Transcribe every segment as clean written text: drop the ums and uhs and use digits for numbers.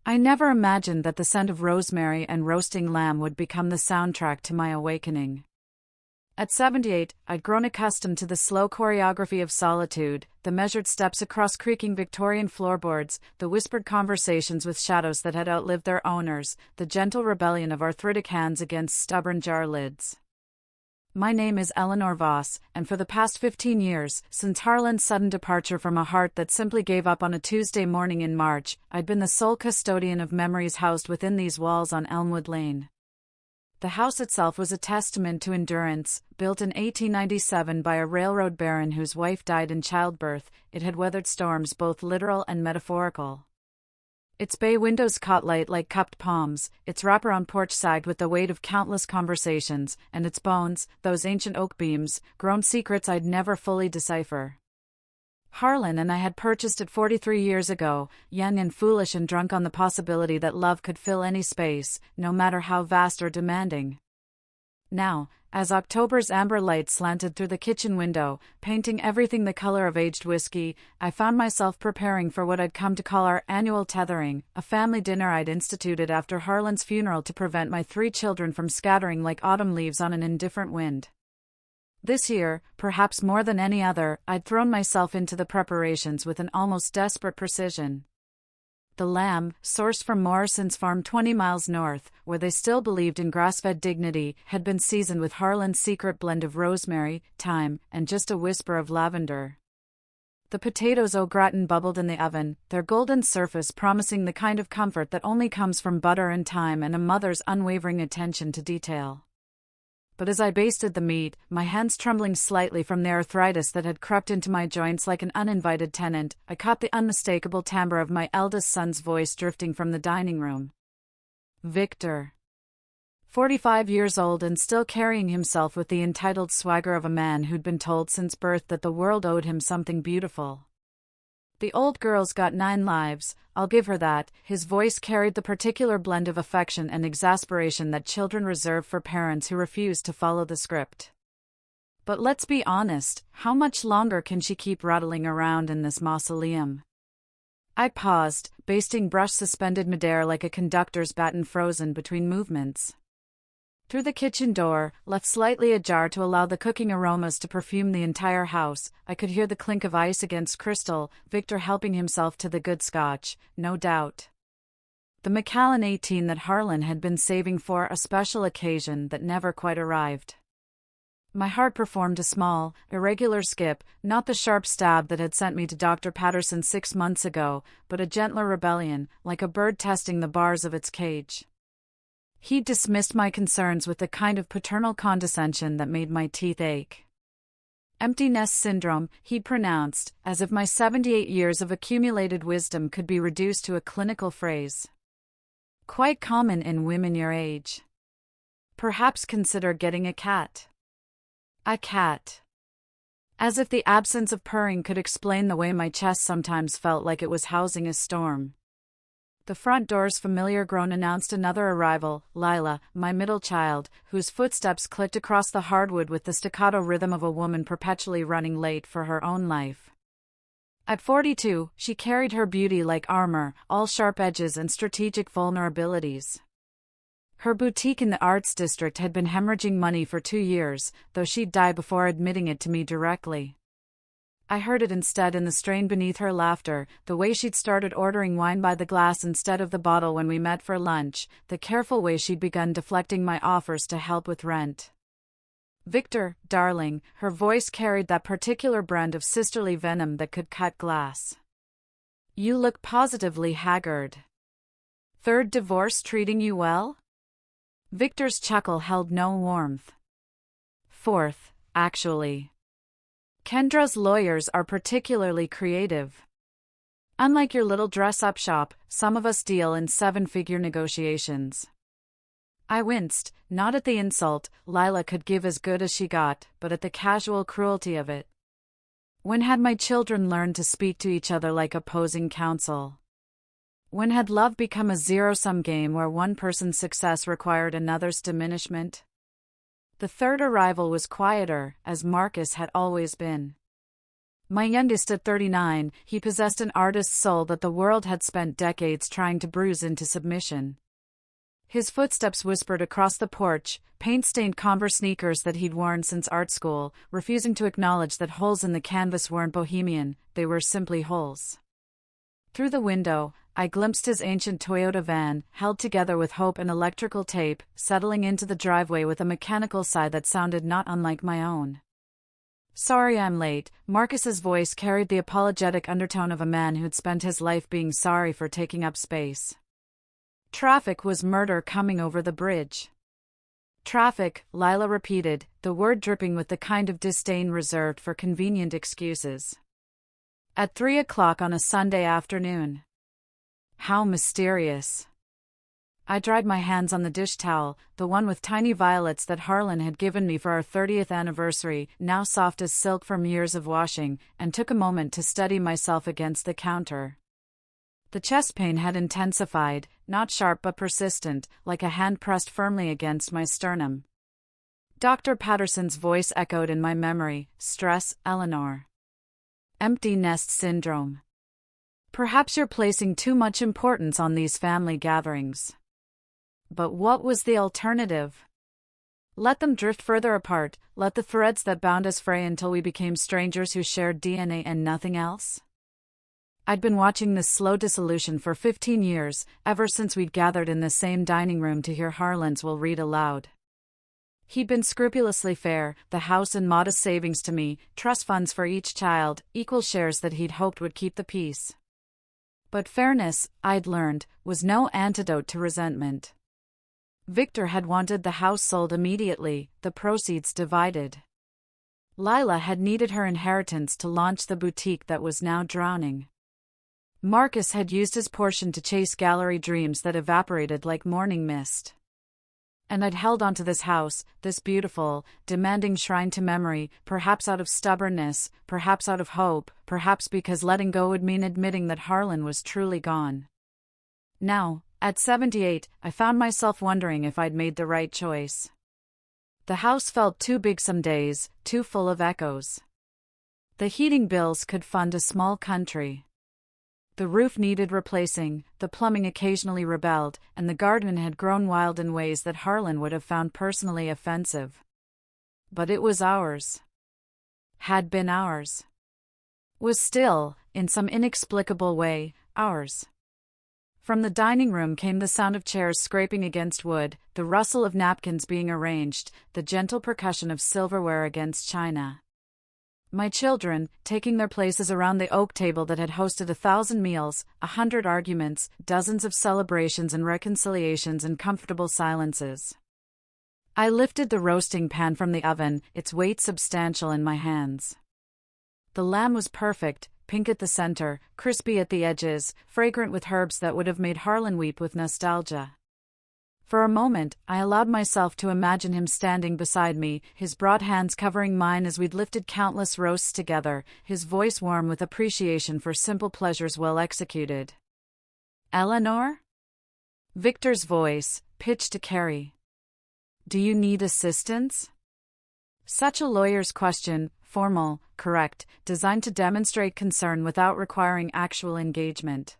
I never imagined that the scent of rosemary and roasting lamb would become the soundtrack to my awakening. At 78, I'd grown accustomed to the slow choreography of solitude, the measured steps across creaking Victorian floorboards, the whispered conversations with shadows that had outlived their owners, the gentle rebellion of arthritic hands against stubborn jar lids. My name is Eleanor Voss, and for the past 15 years, since Harlan's sudden departure from a heart that simply gave up on a Tuesday morning in March, I'd been the sole custodian of memories housed within these walls on Elmwood Lane. The house itself was a testament to endurance. Built in 1897 by a railroad baron whose wife died in childbirth, it had weathered storms both literal and metaphorical. Its bay windows caught light like cupped palms, its wraparound porch sagged with the weight of countless conversations, and its bones, those ancient oak beams, grown secrets I'd never fully decipher. Harlan and I had purchased it 43 years ago, young and foolish and drunk on the possibility that love could fill any space, no matter how vast or demanding. Now, as October's amber light slanted through the kitchen window, painting everything the color of aged whiskey, I found myself preparing for what I'd come to call our annual tethering, a family dinner I'd instituted after Harlan's funeral to prevent my 3 children from scattering like autumn leaves on an indifferent wind. This year, perhaps more than any other, I'd thrown myself into the preparations with an almost desperate precision. The lamb, sourced from Morrison's farm 20 miles north, where they still believed in grass-fed dignity, had been seasoned with Harlan's secret blend of rosemary, thyme, and just a whisper of lavender. The potatoes au gratin bubbled in the oven, their golden surface promising the kind of comfort that only comes from butter and thyme and a mother's unwavering attention to detail. But as I basted the meat, my hands trembling slightly from the arthritis that had crept into my joints like an uninvited tenant, I caught the unmistakable timbre of my eldest son's voice drifting from the dining room. Victor. 45 years old and still carrying himself with the entitled swagger of a man who'd been told since birth that the world owed him something beautiful. The old girl's got 9 lives, I'll give her that. His voice carried the particular blend of affection and exasperation that children reserve for parents who refuse to follow the script. But let's be honest, how much longer can she keep rattling around in this mausoleum? I paused, basting brush suspended midair like a conductor's baton frozen between movements. Through the kitchen door, left slightly ajar to allow the cooking aromas to perfume the entire house, I could hear the clink of ice against crystal, Victor helping himself to the good scotch, no doubt. The Macallan 18 that Harlan had been saving for a special occasion that never quite arrived. My heart performed a small, irregular skip, not the sharp stab that had sent me to Dr. Patterson 6 months ago, but a gentler rebellion, like a bird testing the bars of its cage. He dismissed my concerns with the kind of paternal condescension that made my teeth ache. Empty nest syndrome, he pronounced, as if my 78 years of accumulated wisdom could be reduced to a clinical phrase. Quite common in women your age. Perhaps consider getting a cat. A cat. As if the absence of purring could explain the way my chest sometimes felt like it was housing a storm. The front door's familiar groan announced another arrival, Lila, my middle child, whose footsteps clicked across the hardwood with the staccato rhythm of a woman perpetually running late for her own life. At 42, she carried her beauty like armor, all sharp edges and strategic vulnerabilities. Her boutique in the arts district had been hemorrhaging money for 2 years, though she'd die before admitting it to me directly. I heard it instead in the strain beneath her laughter, the way she'd started ordering wine by the glass instead of the bottle when we met for lunch, the careful way she'd begun deflecting my offers to help with rent. Victor, darling, her voice carried that particular brand of sisterly venom that could cut glass. You look positively haggard. 3rd divorce treating you well? Victor's chuckle held no warmth. 4th, actually. Kendra's lawyers are particularly creative. Unlike your little dress-up shop, some of us deal in 7-figure negotiations. I winced, not at the insult, Lila could give as good as she got, but at the casual cruelty of it. When had my children learned to speak to each other like opposing counsel? When had love become a zero-sum game where one person's success required another's diminishment? The 3rd arrival was quieter, as Marcus had always been. My youngest at 39, he possessed an artist's soul that the world had spent decades trying to bruise into submission. His footsteps whispered across the porch, paint-stained Converse sneakers that he'd worn since art school, refusing to acknowledge that holes in the canvas weren't bohemian, they were simply holes. Through the window, I glimpsed his ancient Toyota van, held together with hope and electrical tape, settling into the driveway with a mechanical sigh that sounded not unlike my own. "Sorry I'm late." Marcus's voice carried the apologetic undertone of a man who'd spent his life being sorry for taking up space. "Traffic was murder coming over the bridge." "Traffic," Lila repeated, the word dripping with the kind of disdain reserved for convenient excuses. "At 3 o'clock on a Sunday afternoon." How mysterious. I dried my hands on the dish towel, the one with tiny violets that Harlan had given me for our 30th anniversary, now soft as silk from years of washing, and took a moment to steady myself against the counter. The chest pain had intensified, not sharp but persistent, like a hand pressed firmly against my sternum. Dr. Patterson's voice echoed in my memory. "Stress, Eleanor. Empty nest syndrome. Perhaps you're placing too much importance on these family gatherings." But what was the alternative? Let them drift further apart, let the threads that bound us fray until we became strangers who shared DNA and nothing else? I'd been watching this slow dissolution for 15 years, ever since we'd gathered in the same dining room to hear Harlan's will read aloud. He'd been scrupulously fair, the house and modest savings to me, trust funds for each child, equal shares that he'd hoped would keep the peace. But fairness, I'd learned, was no antidote to resentment. Victor had wanted the house sold immediately, the proceeds divided. Lila had needed her inheritance to launch the boutique that was now drowning. Marcus had used his portion to chase gallery dreams that evaporated like morning mist. And I'd held onto this house, this beautiful, demanding shrine to memory, perhaps out of stubbornness, perhaps out of hope, perhaps because letting go would mean admitting that Harlan was truly gone. Now, at 78, I found myself wondering if I'd made the right choice. The house felt too big some days, too full of echoes. The heating bills could fund a small country. The roof needed replacing, the plumbing occasionally rebelled, and the garden had grown wild in ways that Harlan would have found personally offensive. But it was ours. Had been ours. Was still, in some inexplicable way, ours. From the dining room came the sound of chairs scraping against wood, the rustle of napkins being arranged, the gentle percussion of silverware against china. My children, taking their places around the oak table that had hosted 1,000 meals, 100 arguments, dozens of celebrations and reconciliations and comfortable silences. I lifted the roasting pan from the oven, its weight substantial in my hands. The lamb was perfect, pink at the center, crispy at the edges, fragrant with herbs that would have made Harlan weep with nostalgia. For a moment, I allowed myself to imagine him standing beside me, his broad hands covering mine as we'd lifted countless roasts together, his voice warm with appreciation for simple pleasures well executed. "Eleanor?" Victor's voice, pitched to Carrie. "Do you need assistance?" Such a lawyer's question, formal, correct, designed to demonstrate concern without requiring actual engagement.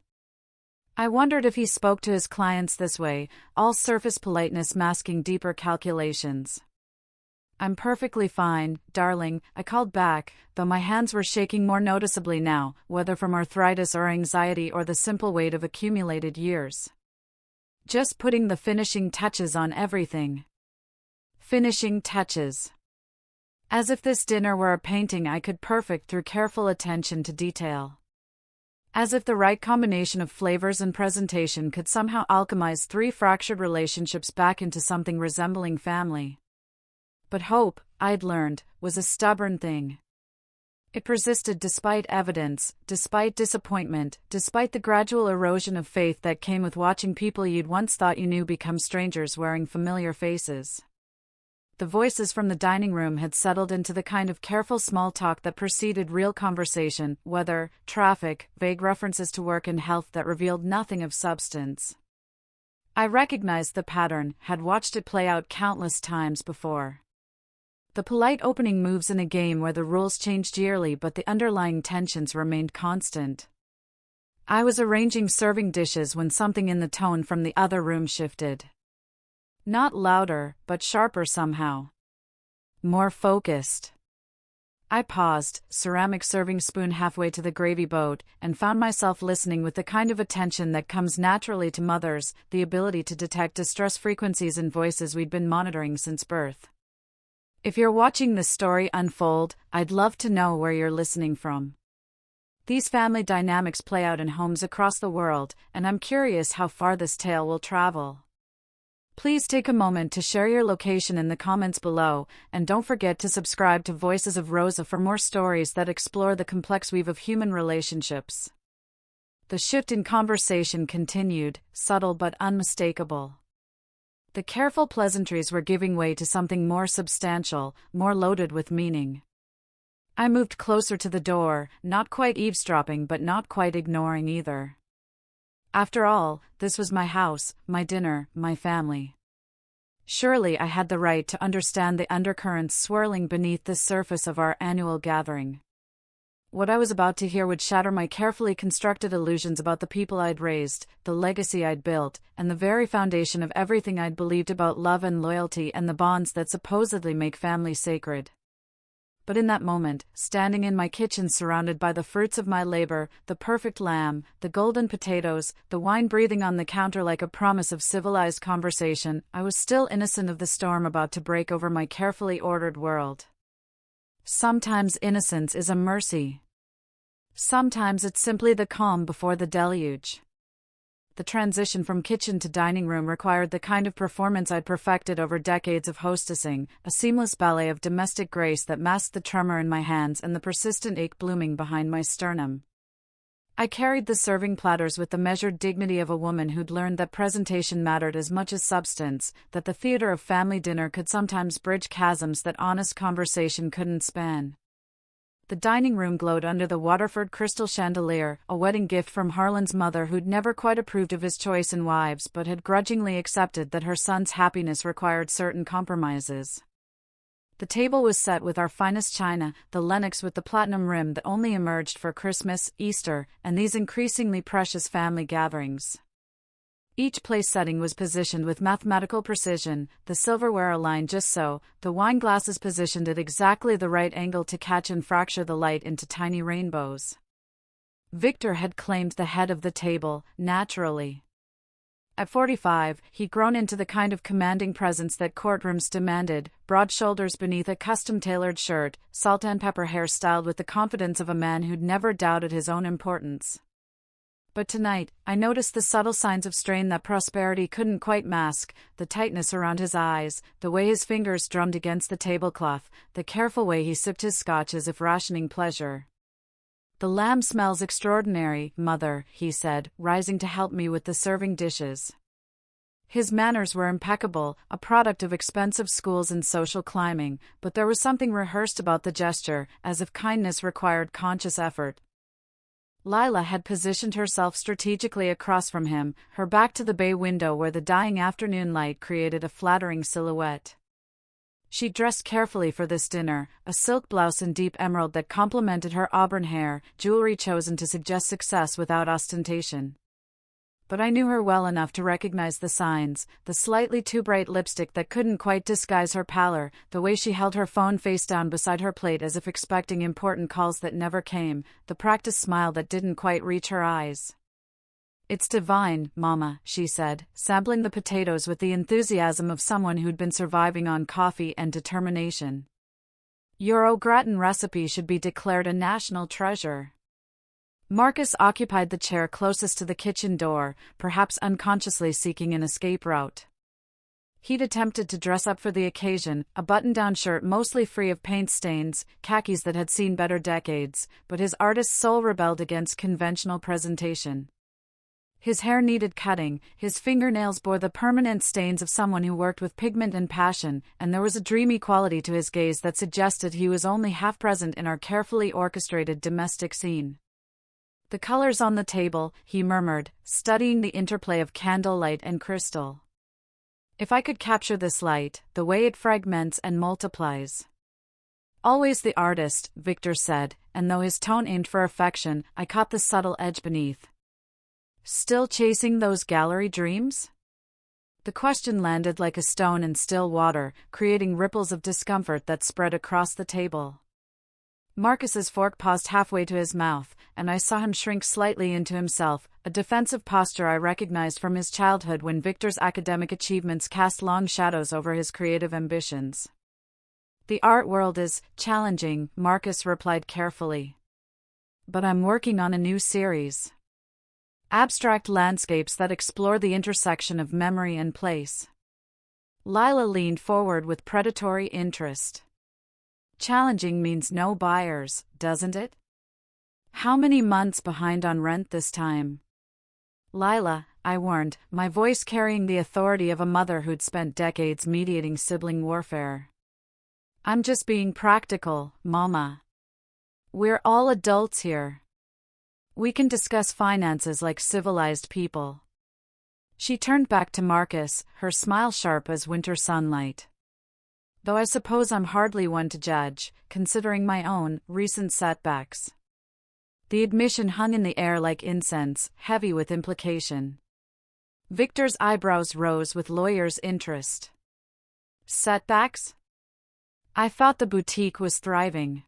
I wondered if he spoke to his clients this way, all surface politeness masking deeper calculations. "I'm perfectly fine, darling," I called back, though my hands were shaking more noticeably now, whether from arthritis or anxiety or the simple weight of accumulated years. Just putting the finishing touches on everything. Finishing touches. As if this dinner were a painting I could perfect through careful attention to detail. As if the right combination of flavors and presentation could somehow alchemize 3 fractured relationships back into something resembling family. But hope, I'd learned, was a stubborn thing. It persisted despite evidence, despite disappointment, despite the gradual erosion of faith that came with watching people you'd once thought you knew become strangers wearing familiar faces. The voices from the dining room had settled into the kind of careful small talk that preceded real conversation, weather, traffic, vague references to work and health that revealed nothing of substance. I recognized the pattern, had watched it play out countless times before. The polite opening moves in a game where the rules changed yearly but the underlying tensions remained constant. I was arranging serving dishes when something in the tone from the other room shifted. Not louder, but sharper somehow. More focused. I paused, ceramic serving spoon halfway to the gravy boat, and found myself listening with the kind of attention that comes naturally to mothers, the ability to detect distress frequencies in voices we'd been monitoring since birth. If you're watching this story unfold, I'd love to know where you're listening from. These family dynamics play out in homes across the world, and I'm curious how far this tale will travel. Please take a moment to share your location in the comments below, and don't forget to subscribe to Voices of Rosa for more stories that explore the complex weave of human relationships. The shift in conversation continued, subtle but unmistakable. The careful pleasantries were giving way to something more substantial, more loaded with meaning. I moved closer to the door, not quite eavesdropping but not quite ignoring either. After all, this was my house, my dinner, my family. Surely I had the right to understand the undercurrents swirling beneath the surface of our annual gathering. What I was about to hear would shatter my carefully constructed illusions about the people I'd raised, the legacy I'd built, and the very foundation of everything I'd believed about love and loyalty and the bonds that supposedly make family sacred. But in that moment, standing in my kitchen surrounded by the fruits of my labor, the perfect lamb, the golden potatoes, the wine breathing on the counter like a promise of civilized conversation, I was still innocent of the storm about to break over my carefully ordered world. Sometimes innocence is a mercy. Sometimes it's simply the calm before the deluge. The transition from kitchen to dining room required the kind of performance I'd perfected over decades of hostessing, a seamless ballet of domestic grace that masked the tremor in my hands and the persistent ache blooming behind my sternum. I carried the serving platters with the measured dignity of a woman who'd learned that presentation mattered as much as substance, that the theater of family dinner could sometimes bridge chasms that honest conversation couldn't span. The dining room glowed under the Waterford crystal chandelier, a wedding gift from Harlan's mother who'd never quite approved of his choice in wives but had grudgingly accepted that her son's happiness required certain compromises. The table was set with our finest china, the Lenox with the platinum rim that only emerged for Christmas, Easter, and these increasingly precious family gatherings. Each place setting was positioned with mathematical precision, the silverware aligned just so, the wine glasses positioned at exactly the right angle to catch and fracture the light into tiny rainbows. Victor had claimed the head of the table, naturally. At 45, he'd grown into the kind of commanding presence that courtrooms demanded, broad shoulders beneath a custom-tailored shirt, salt and pepper hair styled with the confidence of a man who'd never doubted his own importance. But tonight, I noticed the subtle signs of strain that prosperity couldn't quite mask, the tightness around his eyes, the way his fingers drummed against the tablecloth, the careful way he sipped his scotch as if rationing pleasure. "The lamb smells extraordinary, Mother," he said, rising to help me with the serving dishes. His manners were impeccable, a product of expensive schools and social climbing, but there was something rehearsed about the gesture, as if kindness required conscious effort. Lila had positioned herself strategically across from him, her back to the bay window where the dying afternoon light created a flattering silhouette. She dressed carefully for this dinner, a silk blouse in deep emerald that complemented her auburn hair, jewelry chosen to suggest success without ostentation. But I knew her well enough to recognize the signs, the slightly too bright lipstick that couldn't quite disguise her pallor, the way she held her phone face down beside her plate as if expecting important calls that never came, the practiced smile that didn't quite reach her eyes. "It's divine, Mama," she said, sampling the potatoes with the enthusiasm of someone who'd been surviving on coffee and determination. "Your au gratin recipe should be declared a national treasure." Marcus occupied the chair closest to the kitchen door, perhaps unconsciously seeking an escape route. He'd attempted to dress up for the occasion, a button-down shirt mostly free of paint stains, khakis that had seen better decades, but his artist's soul rebelled against conventional presentation. His hair needed cutting, his fingernails bore the permanent stains of someone who worked with pigment and passion, and there was a dreamy quality to his gaze that suggested he was only half present in our carefully orchestrated domestic scene. "The colors on the table," he murmured, studying the interplay of candlelight and crystal. "If I could capture this light, the way it fragments and multiplies." Always the artist, Victor said, and though his tone aimed for affection, I caught the subtle edge beneath. Still chasing those gallery dreams? The question landed like a stone in still water, creating ripples of discomfort that spread across the table. Marcus's fork paused halfway to his mouth, and I saw him shrink slightly into himself, a defensive posture I recognized from his childhood when Victor's academic achievements cast long shadows over his creative ambitions. The art world is challenging, Marcus replied carefully. But I'm working on a new series. Abstract landscapes that explore the intersection of memory and place. Lila leaned forward with predatory interest. Challenging means no buyers, doesn't it? How many months behind on rent this time? Lila, I warned, my voice carrying the authority of a mother who'd spent decades mediating sibling warfare. I'm just being practical, Mama. We're all adults here. We can discuss finances like civilized people. She turned back to Marcus, her smile sharp as winter sunlight. Though I suppose I'm hardly one to judge, considering my own recent setbacks. The admission hung in the air like incense, heavy with implication. Victor's eyebrows rose with lawyer's interest. Setbacks? I thought the boutique was thriving.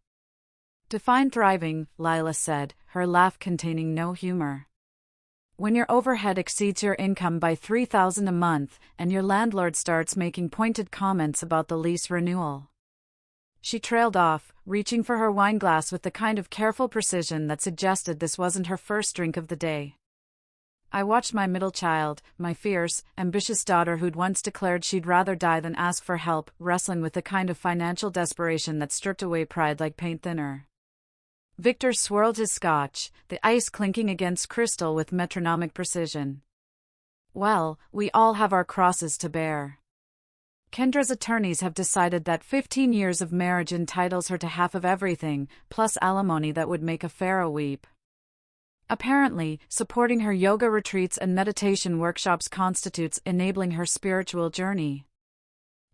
Define thriving, Lila said, her laugh containing no humor. When your overhead exceeds your income by $3,000 a month, and your landlord starts making pointed comments about the lease renewal. She trailed off, reaching for her wine glass with the kind of careful precision that suggested this wasn't her first drink of the day. I watched my middle child, my fierce, ambitious daughter who'd once declared she'd rather die than ask for help, wrestling with the kind of financial desperation that stripped away pride like paint thinner. Victor swirled his scotch, the ice clinking against crystal with metronomic precision. Well, we all have our crosses to bear. Kendra's attorneys have decided that 15 years of marriage entitles her to half of everything, plus alimony that would make a pharaoh weep. Apparently, supporting her yoga retreats and meditation workshops constitutes enabling her spiritual journey.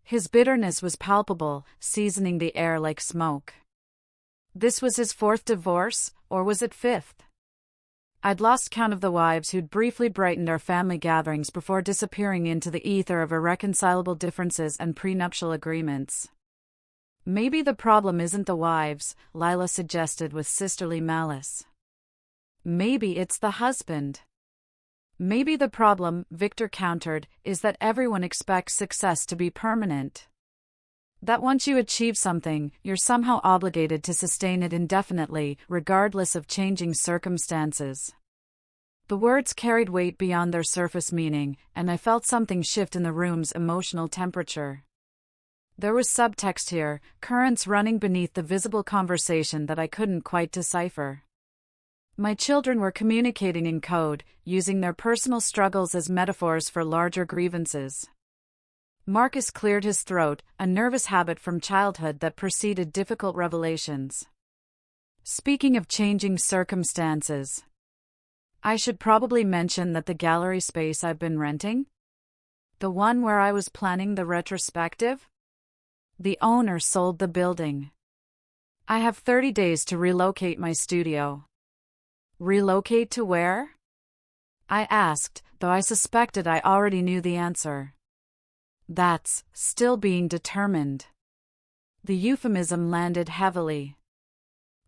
His bitterness was palpable, seasoning the air like smoke. This was his fourth divorce, or was it fifth? I'd lost count of the wives who'd briefly brightened our family gatherings before disappearing into the ether of irreconcilable differences and prenuptial agreements. Maybe the problem isn't the wives, Lila suggested with sisterly malice. Maybe it's the husband. Maybe the problem, Victor countered, is that everyone expects success to be permanent. That once you achieve something, you're somehow obligated to sustain it indefinitely, regardless of changing circumstances. The words carried weight beyond their surface meaning, and I felt something shift in the room's emotional temperature. There was subtext here, currents running beneath the visible conversation that I couldn't quite decipher. My children were communicating in code, using their personal struggles as metaphors for larger grievances. Marcus cleared his throat, a nervous habit from childhood that preceded difficult revelations. Speaking of changing circumstances, I should probably mention that the gallery space I've been renting? The one where I was planning the retrospective? The owner sold the building. I have 30 days to relocate my studio. Relocate to where? I asked, though I suspected I already knew the answer. That's still being determined. The euphemism landed heavily.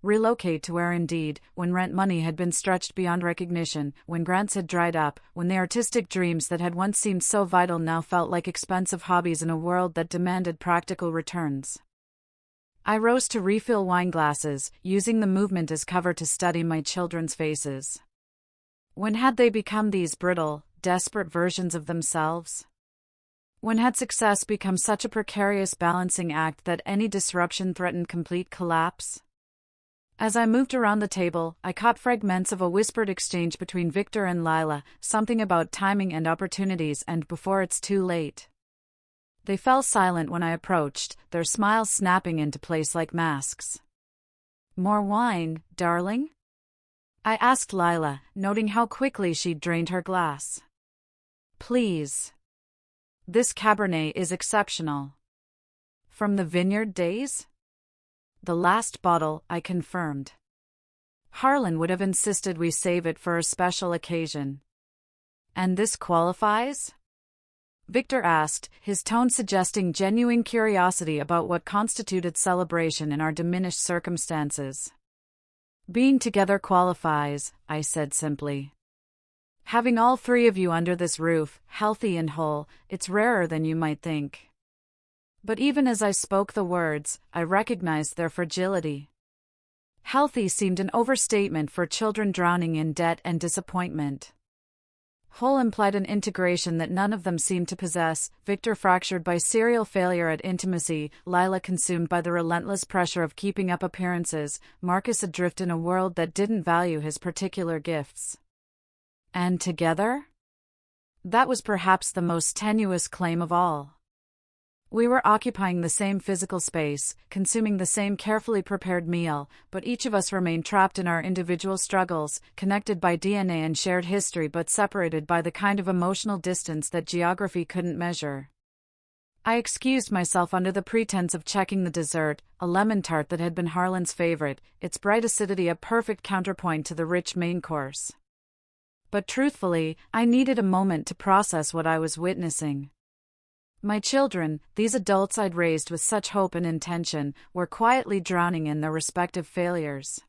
Relocate to where indeed, when rent money had been stretched beyond recognition, when grants had dried up, when the artistic dreams that had once seemed so vital now felt like expensive hobbies in a world that demanded practical returns. I rose to refill wine glasses, using the movement as cover to study my children's faces. When had they become these brittle, desperate versions of themselves? When had success become such a precarious balancing act that any disruption threatened complete collapse? As I moved around the table, I caught fragments of a whispered exchange between Victor and Lila, something about timing and opportunities and before it's too late. They fell silent when I approached, their smiles snapping into place like masks. More wine, darling? I asked Lila, noting how quickly she'd drained her glass. Please. This Cabernet is exceptional. From the vineyard days? The last bottle, I confirmed. Harlan would have insisted we save it for a special occasion. And this qualifies? Victor asked, his tone suggesting genuine curiosity about what constituted celebration in our diminished circumstances. Being together qualifies, I said simply. Having all three of you under this roof, healthy and whole, it's rarer than you might think. But even as I spoke the words, I recognized their fragility. Healthy seemed an overstatement for children drowning in debt and disappointment. Whole implied an integration that none of them seemed to possess, Victor fractured by serial failure at intimacy, Lila consumed by the relentless pressure of keeping up appearances, Marcus adrift in a world that didn't value his particular gifts. And together? That was perhaps the most tenuous claim of all. We were occupying the same physical space, consuming the same carefully prepared meal, but each of us remained trapped in our individual struggles, connected by DNA and shared history but separated by the kind of emotional distance that geography couldn't measure. I excused myself under the pretense of checking the dessert, a lemon tart that had been Harlan's favorite, its bright acidity a perfect counterpoint to the rich main course. But truthfully, I needed a moment to process what I was witnessing. My children, these adults I'd raised with such hope and intention, were quietly drowning in their respective failures.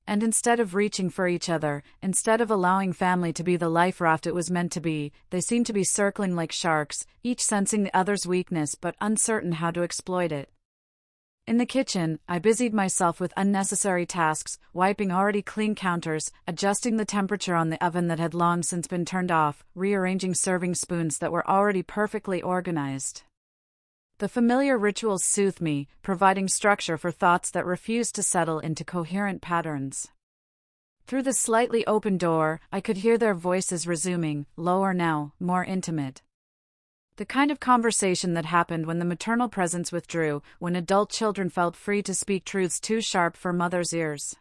And instead of reaching for each other, instead of allowing family to be the life raft it was meant to be, they seemed to be circling like sharks, each sensing the other's weakness but uncertain how to exploit it. In the kitchen, I busied myself with unnecessary tasks, wiping already clean counters, adjusting the temperature on the oven that had long since been turned off, rearranging serving spoons that were already perfectly organized. The familiar rituals soothed me, providing structure for thoughts that refused to settle into coherent patterns. Through the slightly open door, I could hear their voices resuming, lower now, more intimate. The kind of conversation that happened when the maternal presence withdrew, when adult children felt free to speak truths too sharp for mother's ears.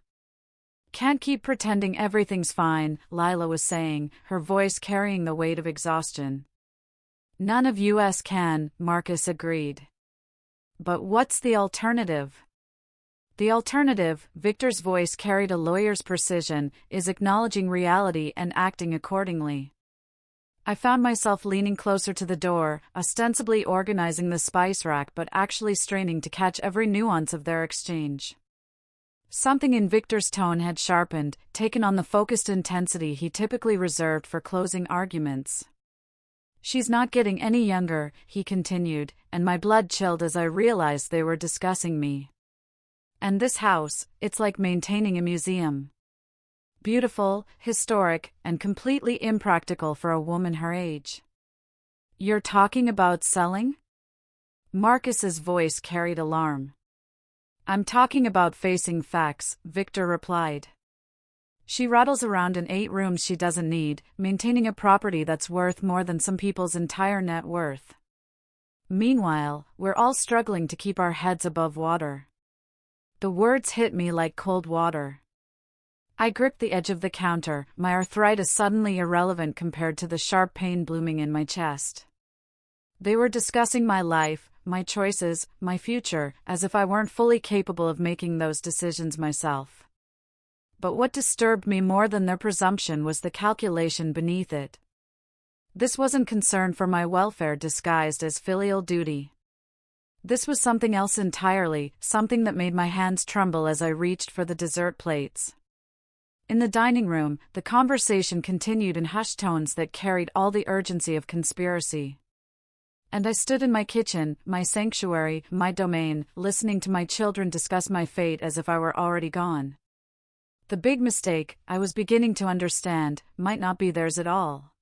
Can't keep pretending everything's fine, Lila was saying, her voice carrying the weight of exhaustion. None of us can, Marcus agreed. But what's the alternative? The alternative, Victor's voice carried a lawyer's precision, is acknowledging reality and acting accordingly. I found myself leaning closer to the door, ostensibly organizing the spice rack but actually straining to catch every nuance of their exchange. Something in Victor's tone had sharpened, taken on the focused intensity he typically reserved for closing arguments. She's not getting any younger, he continued, and my blood chilled as I realized they were discussing me. And this house, it's like maintaining a museum. Beautiful, historic, and completely impractical for a woman her age. You're talking about selling? Marcus's voice carried alarm. I'm talking about facing facts, Victor replied. She rattles around in 8 rooms she doesn't need, maintaining a property that's worth more than some people's entire net worth. Meanwhile, we're all struggling to keep our heads above water. The words hit me like cold water. I gripped the edge of the counter, my arthritis suddenly irrelevant compared to the sharp pain blooming in my chest. They were discussing my life, my choices, my future, as if I weren't fully capable of making those decisions myself. But what disturbed me more than their presumption was the calculation beneath it. This wasn't concern for my welfare disguised as filial duty. This was something else entirely, something that made my hands tremble as I reached for the dessert plates. In the dining room, the conversation continued in hushed tones that carried all the urgency of conspiracy. And I stood in my kitchen, my sanctuary, my domain, listening to my children discuss my fate as if I were already gone. The big mistake, I was beginning to understand, might not be theirs at all.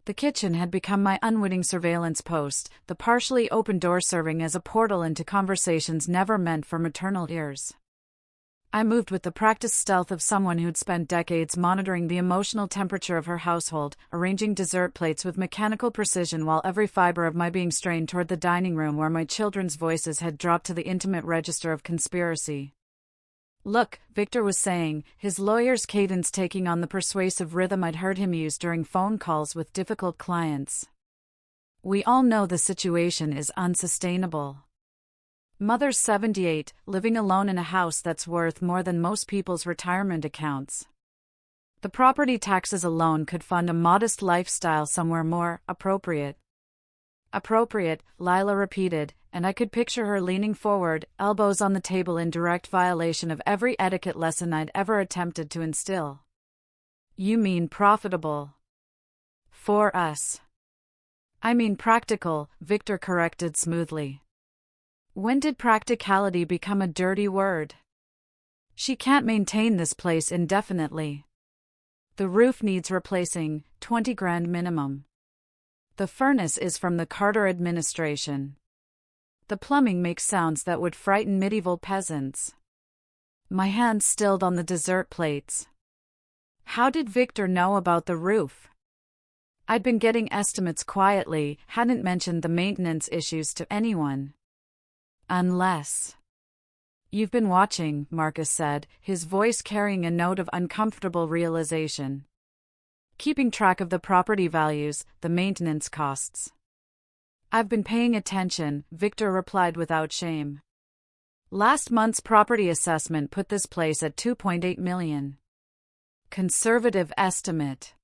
The kitchen had become my unwitting surveillance post, the partially open door serving as a portal into conversations never meant for maternal ears. I moved with the practiced stealth of someone who'd spent decades monitoring the emotional temperature of her household, arranging dessert plates with mechanical precision while every fiber of my being strained toward the dining room where my children's voices had dropped to the intimate register of conspiracy. Look, Victor was saying, his lawyer's cadence taking on the persuasive rhythm I'd heard him use during phone calls with difficult clients. We all know the situation is unsustainable. Mother's 78, living alone in a house that's worth more than most people's retirement accounts. The property taxes alone could fund a modest lifestyle somewhere more appropriate. Appropriate, Lila repeated, and I could picture her leaning forward, elbows on the table in direct violation of every etiquette lesson I'd ever attempted to instill. You mean profitable. For us. I mean practical, Victor corrected smoothly. When did practicality become a dirty word? She can't maintain this place indefinitely. The roof needs replacing, $20,000 minimum. The furnace is from the Carter administration. The plumbing makes sounds that would frighten medieval peasants. My hands stilled on the dessert plates. How did Victor know about the roof? I'd been getting estimates quietly, hadn't mentioned the maintenance issues to anyone. Unless. You've been watching, Marcus said, his voice carrying a note of uncomfortable realization. Keeping track of the property values, the maintenance costs. I've been paying attention, Victor replied without shame. Last month's property assessment put this place at $2.8 million. Conservative estimate.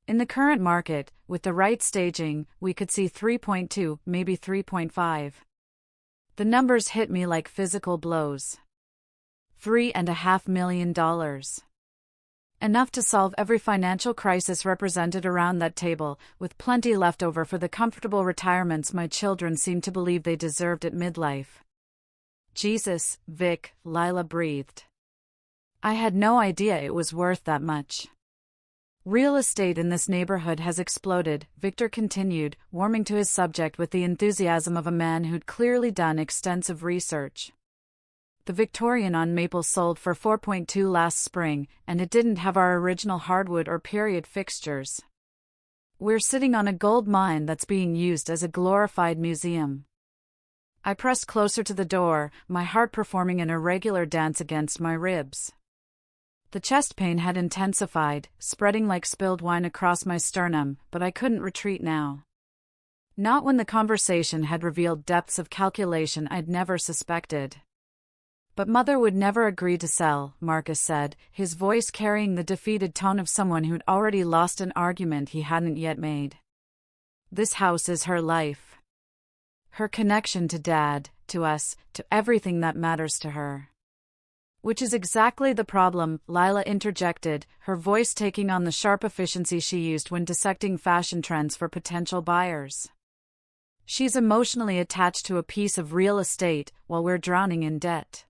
In the current market, with the right staging, we could see 3.2, maybe 3.5. The numbers hit me like physical blows. $3.5 million. Enough to solve every financial crisis represented around that table, with plenty left over for the comfortable retirements my children seemed to believe they deserved at midlife. Jesus, Vic, Lila breathed. I had no idea it was worth that much. Real estate in this neighborhood has exploded, Victor continued, warming to his subject with the enthusiasm of a man who'd clearly done extensive research. The Victorian on Maple sold for $4.2 last spring, and it didn't have our original hardwood or period fixtures. We're sitting on a gold mine that's being used as a glorified museum. I pressed closer to the door, my heart performing an irregular dance against my ribs. The chest pain had intensified, spreading like spilled wine across my sternum, but I couldn't retreat now. Not when the conversation had revealed depths of calculation I'd never suspected. But Mother would never agree to sell, Marcus said, his voice carrying the defeated tone of someone who'd already lost an argument he hadn't yet made. This house is her life. Her connection to Dad, to us, to everything that matters to her. Which is exactly the problem, Lila interjected, her voice taking on the sharp efficiency she used when dissecting fashion trends for potential buyers. She's emotionally attached to a piece of real estate, while we're drowning in debt.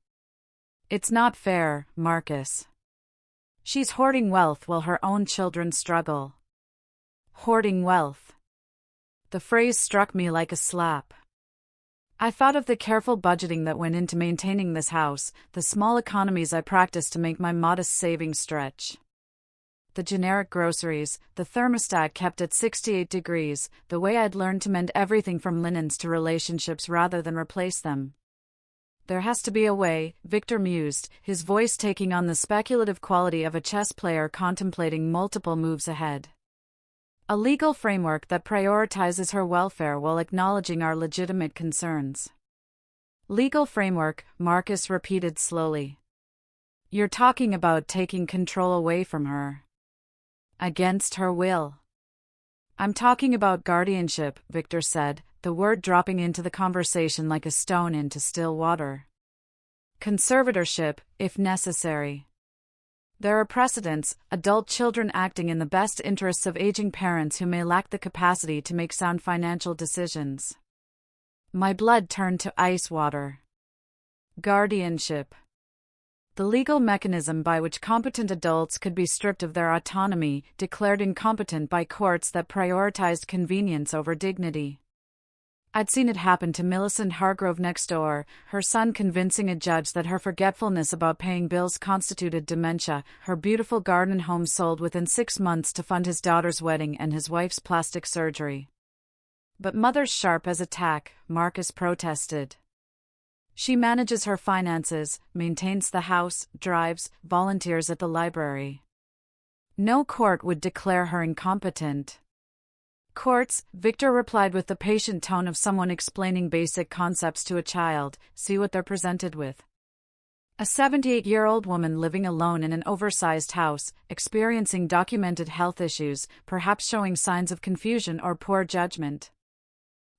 It's not fair, Marcus. She's hoarding wealth while her own children struggle. Hoarding wealth. The phrase struck me like a slap. I thought of the careful budgeting that went into maintaining this house, the small economies I practiced to make my modest savings stretch. The generic groceries, the thermostat kept at 68 degrees, the way I'd learned to mend everything from linens to relationships rather than replace them. There has to be a way, Victor mused, his voice taking on the speculative quality of a chess player contemplating multiple moves ahead. A legal framework that prioritizes her welfare while acknowledging our legitimate concerns. Legal framework, Marcus repeated slowly. You're talking about taking control away from her. Against her will. I'm talking about guardianship, Victor said, the word dropping into the conversation like a stone into still water. Conservatorship, if necessary. There are precedents, adult children acting in the best interests of aging parents who may lack the capacity to make sound financial decisions. My blood turned to ice water. Guardianship. The legal mechanism by which competent adults could be stripped of their autonomy, declared incompetent by courts that prioritized convenience over dignity. I'd seen it happen to Millicent Hargrove next door, her son convincing a judge that her forgetfulness about paying bills constituted dementia, her beautiful garden home sold within 6 months to fund his daughter's wedding and his wife's plastic surgery. But Mother's sharp as a tack, Marcus protested. She manages her finances, maintains the house, drives, volunteers at the library. No court would declare her incompetent. Courts, Victor replied with the patient tone of someone explaining basic concepts to a child. See what they're presented with. A 78-year-old woman living alone in an oversized house, experiencing documented health issues, perhaps showing signs of confusion or poor judgment.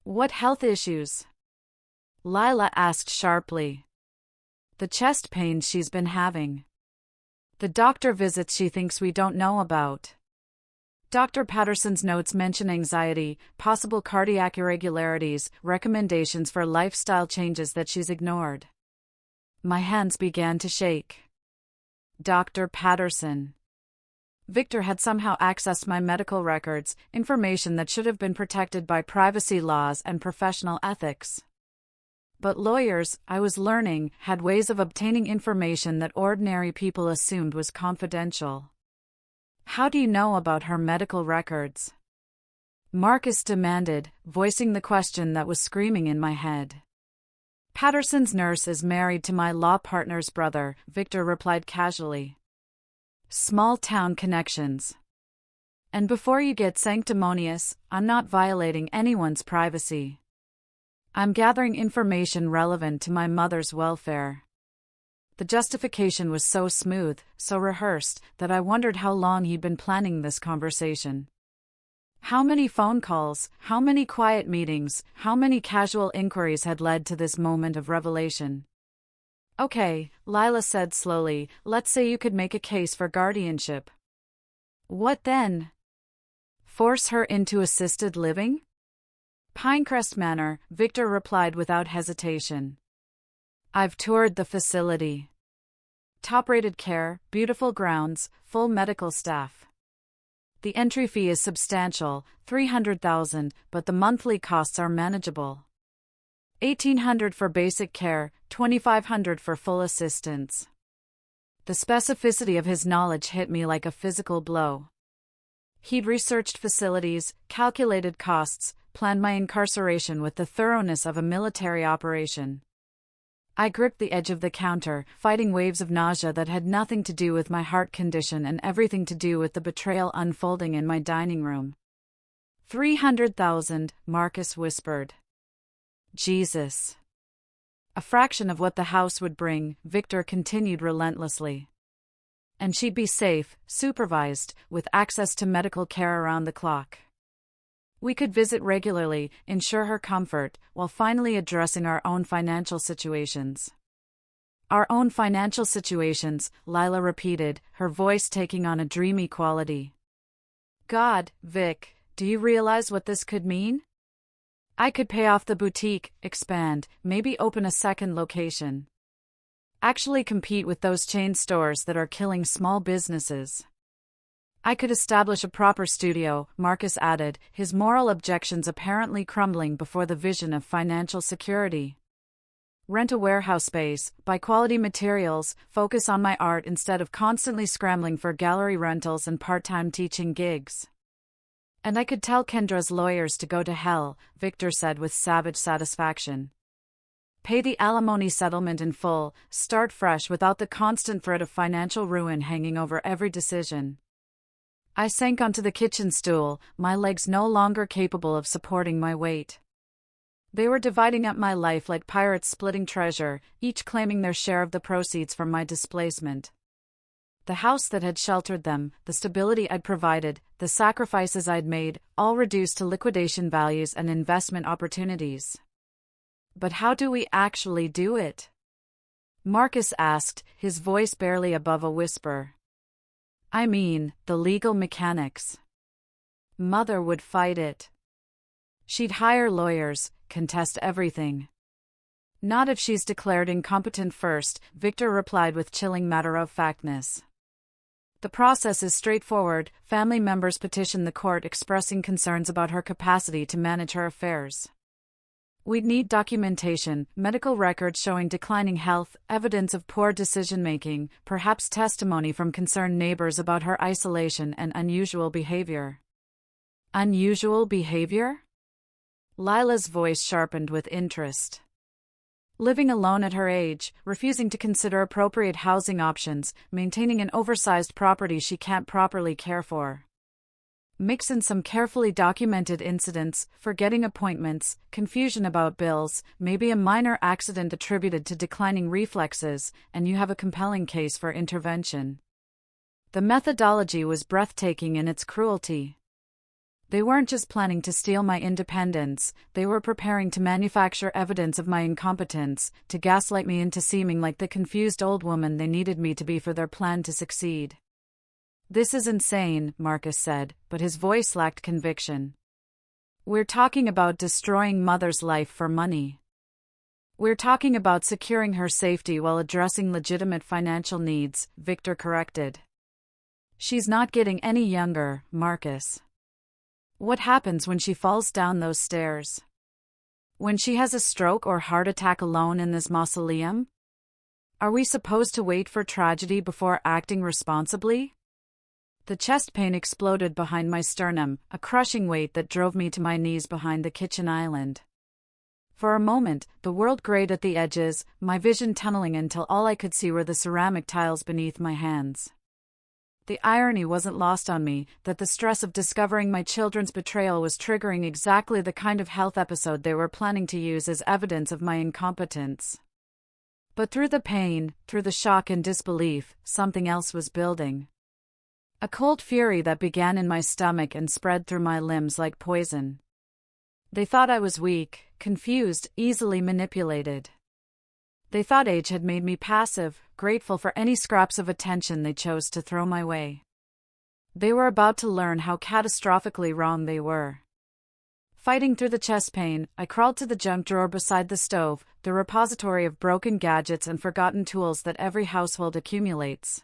What health issues? Lila asked sharply. The chest pains she's been having. The doctor visits she thinks we don't know about. Dr. Patterson's notes mention anxiety, possible cardiac irregularities, recommendations for lifestyle changes that she's ignored. My hands began to shake. Dr. Patterson. Victor had somehow accessed my medical records, information that should have been protected by privacy laws and professional ethics. But lawyers, I was learning, had ways of obtaining information that ordinary people assumed was confidential. How do you know about her medical records? Marcus demanded, voicing the question that was screaming in my head. Patterson's nurse is married to my law partner's brother, Victor replied casually. Small-town connections. And before you get sanctimonious, I'm not violating anyone's privacy. I'm gathering information relevant to my mother's welfare. The justification was so smooth, so rehearsed, that I wondered how long he'd been planning this conversation. How many phone calls, how many quiet meetings, how many casual inquiries had led to this moment of revelation? Okay, Lila said slowly, let's say you could make a case for guardianship. What then? Force her into assisted living? Pinecrest Manor, Victor replied without hesitation. I've toured the facility. Top-rated care, beautiful grounds, full medical staff. The entry fee is substantial, $300,000, but the monthly costs are manageable. $1,800 for basic care, $2,500 for full assistance. The specificity of his knowledge hit me like a physical blow. He'd researched facilities, calculated costs, planned my incarceration with the thoroughness of a military operation. I gripped the edge of the counter, fighting waves of nausea that had nothing to do with my heart condition and everything to do with the betrayal unfolding in my dining room. $300,000, Marcus whispered. Jesus. A fraction of what the house would bring, Victor continued relentlessly. And she'd be safe, supervised, with access to medical care around the clock. We could visit regularly, ensure her comfort, while finally addressing our own financial situations. Our own financial situations, Lila repeated, her voice taking on a dreamy quality. God, Vic, do you realize what this could mean? I could pay off the boutique, expand, maybe open a second location. Actually compete with those chain stores that are killing small businesses. I could establish a proper studio, Marcus added, his moral objections apparently crumbling before the vision of financial security. Rent a warehouse space, buy quality materials, focus on my art instead of constantly scrambling for gallery rentals and part-time teaching gigs. And I could tell Kendra's lawyers to go to hell, Victor said with savage satisfaction. Pay the alimony settlement in full, start fresh without the constant threat of financial ruin hanging over every decision. I sank onto the kitchen stool, my legs no longer capable of supporting my weight. They were dividing up my life like pirates splitting treasure, each claiming their share of the proceeds from my displacement. The house that had sheltered them, the stability I'd provided, the sacrifices I'd made, all reduced to liquidation values and investment opportunities. But how do we actually do it? Marcus asked, his voice barely above a whisper. I mean, the legal mechanics. Mother would fight it. She'd hire lawyers, contest everything. Not if she's declared incompetent first, Victor replied with chilling matter-of-factness. The process is straightforward. Family members petition the court expressing concerns about her capacity to manage her affairs. We'd need documentation, medical records showing declining health, evidence of poor decision-making, perhaps testimony from concerned neighbors about her isolation and unusual behavior. Unusual behavior? Lila's voice sharpened with interest. Living alone at her age, refusing to consider appropriate housing options, maintaining an oversized property she can't properly care for. Mix in some carefully documented incidents, forgetting appointments, confusion about bills, maybe a minor accident attributed to declining reflexes, and you have a compelling case for intervention. The methodology was breathtaking in its cruelty. They weren't just planning to steal my independence, they were preparing to manufacture evidence of my incompetence, to gaslight me into seeming like the confused old woman they needed me to be for their plan to succeed. "This is insane," Marcus said, but his voice lacked conviction. "We're talking about destroying Mother's life for money. We're talking about securing her safety while addressing legitimate financial needs," Victor corrected. "She's not getting any younger, Marcus. What happens when she falls down those stairs? When she has a stroke or heart attack alone in this mausoleum? Are we supposed to wait for tragedy before acting responsibly?" The chest pain exploded behind my sternum, a crushing weight that drove me to my knees behind the kitchen island. For a moment, the world grayed at the edges, my vision tunneling until all I could see were the ceramic tiles beneath my hands. The irony wasn't lost on me, that the stress of discovering my children's betrayal was triggering exactly the kind of health episode they were planning to use as evidence of my incompetence. But through the pain, through the shock and disbelief, something else was building. A cold fury that began in my stomach and spread through my limbs like poison. They thought I was weak, confused, easily manipulated. They thought age had made me passive, grateful for any scraps of attention they chose to throw my way. They were about to learn how catastrophically wrong they were. Fighting through the chest pain, I crawled to the junk drawer beside the stove, the repository of broken gadgets and forgotten tools that every household accumulates.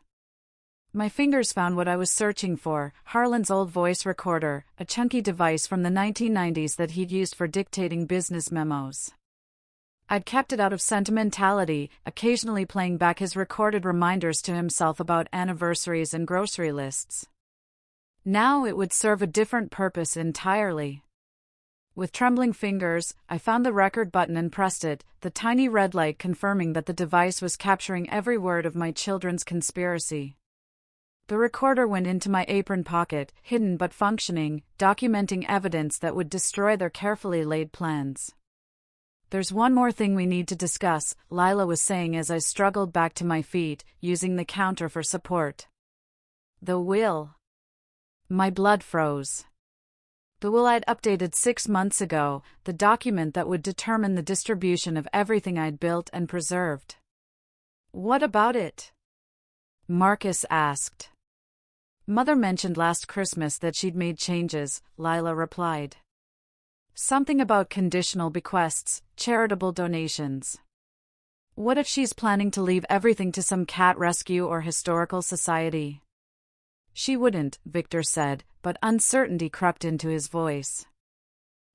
My fingers found what I was searching for, Harlan's old voice recorder, a chunky device from the 1990s that he'd used for dictating business memos. I'd kept it out of sentimentality, occasionally playing back his recorded reminders to himself about anniversaries and grocery lists. Now it would serve a different purpose entirely. With trembling fingers, I found the record button and pressed it, the tiny red light confirming that the device was capturing every word of my children's conspiracy. The recorder went into my apron pocket, hidden but functioning, documenting evidence that would destroy their carefully laid plans. "There's one more thing we need to discuss," Lila was saying as I struggled back to my feet, using the counter for support. "The will." My blood froze. The will I'd updated 6 months ago, the document that would determine the distribution of everything I'd built and preserved. "What about it?" Marcus asked. "Mother mentioned last Christmas that she'd made changes," Lila replied. "Something about conditional bequests, charitable donations. What if she's planning to leave everything to some cat rescue or historical society?" "She wouldn't," Victor said, but uncertainty crept into his voice.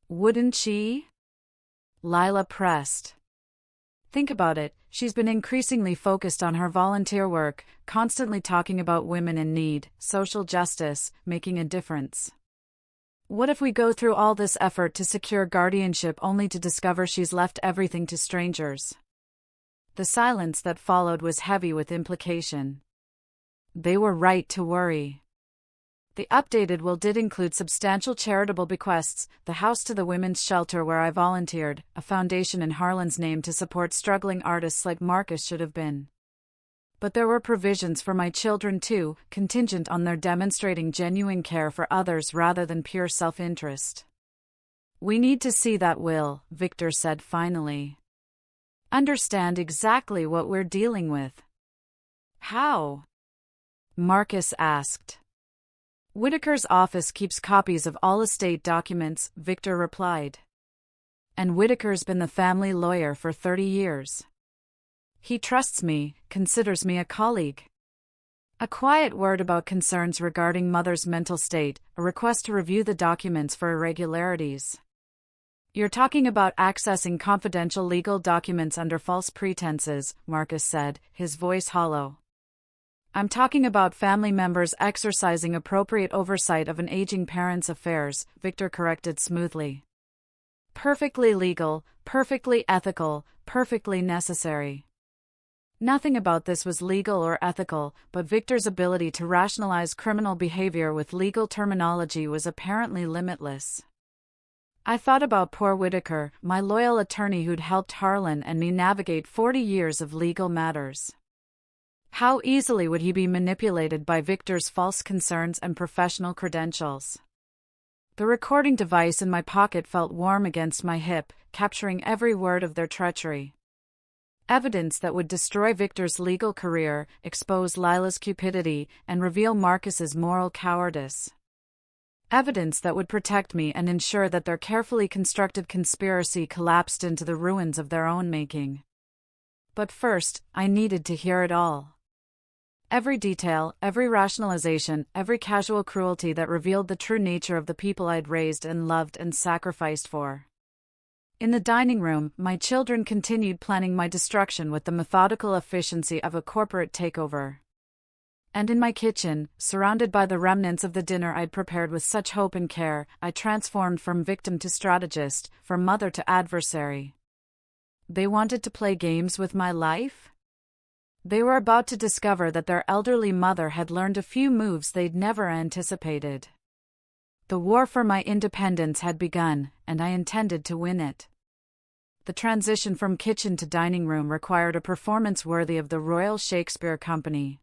"Wouldn't she?" Lila pressed. "Think about it, she's been increasingly focused on her volunteer work, constantly talking about women in need, social justice, making a difference. What if we go through all this effort to secure guardianship only to discover she's left everything to strangers?" The silence that followed was heavy with implication. They were right to worry. The updated will did include substantial charitable bequests, the house to the women's shelter where I volunteered, a foundation in Harlan's name to support struggling artists like Marcus should have been. But there were provisions for my children too, contingent on their demonstrating genuine care for others rather than pure self-interest. "We need to see that will," Victor said finally. "Understand exactly what we're dealing with." "How?" Marcus asked. "Whitaker's office keeps copies of all estate documents," Victor replied. "And Whitaker's been the family lawyer for 30 years. He trusts me, considers me a colleague. A quiet word about concerns regarding Mother's mental state, a request to review the documents for irregularities." "You're talking about accessing confidential legal documents under false pretenses," Marcus said, his voice hollow. "I'm talking about family members exercising appropriate oversight of an aging parent's affairs," Victor corrected smoothly. "Perfectly legal, perfectly ethical, perfectly necessary." Nothing about this was legal or ethical, but Victor's ability to rationalize criminal behavior with legal terminology was apparently limitless. I thought about poor Whitaker, my loyal attorney who'd helped Harlan and me navigate 40 years of legal matters. How easily would he be manipulated by Victor's false concerns and professional credentials? The recording device in my pocket felt warm against my hip, capturing every word of their treachery. Evidence that would destroy Victor's legal career, expose Lila's cupidity, and reveal Marcus's moral cowardice. Evidence that would protect me and ensure that their carefully constructed conspiracy collapsed into the ruins of their own making. But first, I needed to hear it all. Every detail, every rationalization, every casual cruelty that revealed the true nature of the people I'd raised and loved and sacrificed for. In the dining room, my children continued planning my destruction with the methodical efficiency of a corporate takeover. And in my kitchen, surrounded by the remnants of the dinner I'd prepared with such hope and care, I transformed from victim to strategist, from mother to adversary. They wanted to play games with my life? They were about to discover that their elderly mother had learned a few moves they'd never anticipated. The war for my independence had begun, and I intended to win it. The transition from kitchen to dining room required a performance worthy of the Royal Shakespeare Company.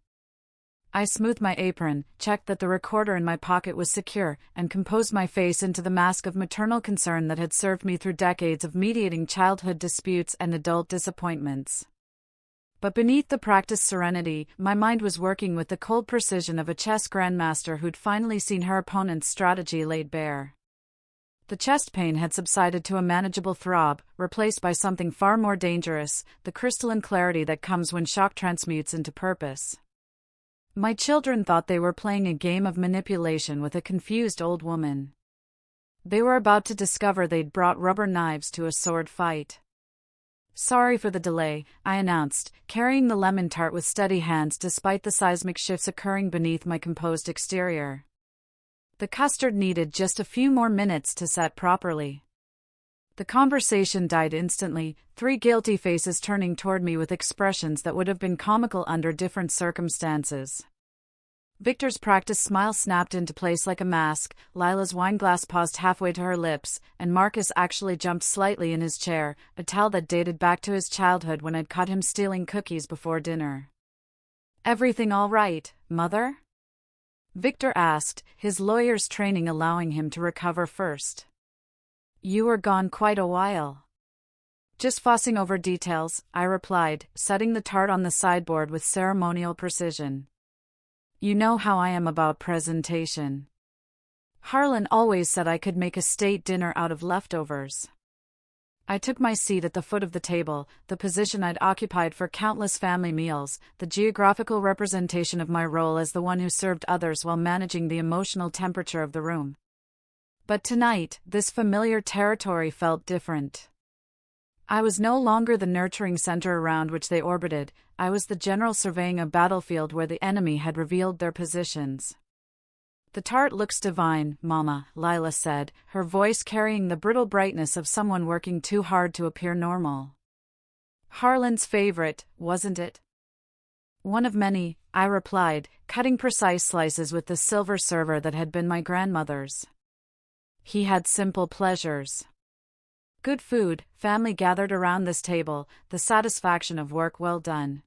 I smoothed my apron, checked that the recorder in my pocket was secure, and composed my face into the mask of maternal concern that had served me through decades of mediating childhood disputes and adult disappointments. But beneath the practiced serenity, my mind was working with the cold precision of a chess grandmaster who'd finally seen her opponent's strategy laid bare. The chest pain had subsided to a manageable throb, replaced by something far more dangerous, the crystalline clarity that comes when shock transmutes into purpose. My children thought they were playing a game of manipulation with a confused old woman. They were about to discover they'd brought rubber knives to a sword fight. "Sorry for the delay," I announced, carrying the lemon tart with steady hands despite the seismic shifts occurring beneath my composed exterior. The custard needed just a few more minutes to set properly. The conversation died instantly, three guilty faces turning toward me with expressions that would have been comical under different circumstances. Victor's practiced smile snapped into place like a mask, Lila's wineglass paused halfway to her lips, and Marcus actually jumped slightly in his chair, a tale that dated back to his childhood when I'd caught him stealing cookies before dinner. "Everything all right, Mother?" Victor asked, his lawyer's training allowing him to recover first. "You were gone quite a while." "Just fussing over details," I replied, setting the tart on the sideboard with ceremonial precision. "You know how I am about presentation. Harlan always said I could make a state dinner out of leftovers." I took my seat at the foot of the table, the position I'd occupied for countless family meals, the geographical representation of my role as the one who served others while managing the emotional temperature of the room. But tonight, this familiar territory felt different. I was no longer the nurturing center around which they orbited, I was the general surveying a battlefield where the enemy had revealed their positions. "The tart looks divine, Mama," Lila said, her voice carrying the brittle brightness of someone working too hard to appear normal. "Harlan's favorite, wasn't it?" "One of many," I replied, cutting precise slices with the silver server that had been my grandmother's. "He had simple pleasures. Good food, family gathered around this table, the satisfaction of work well done.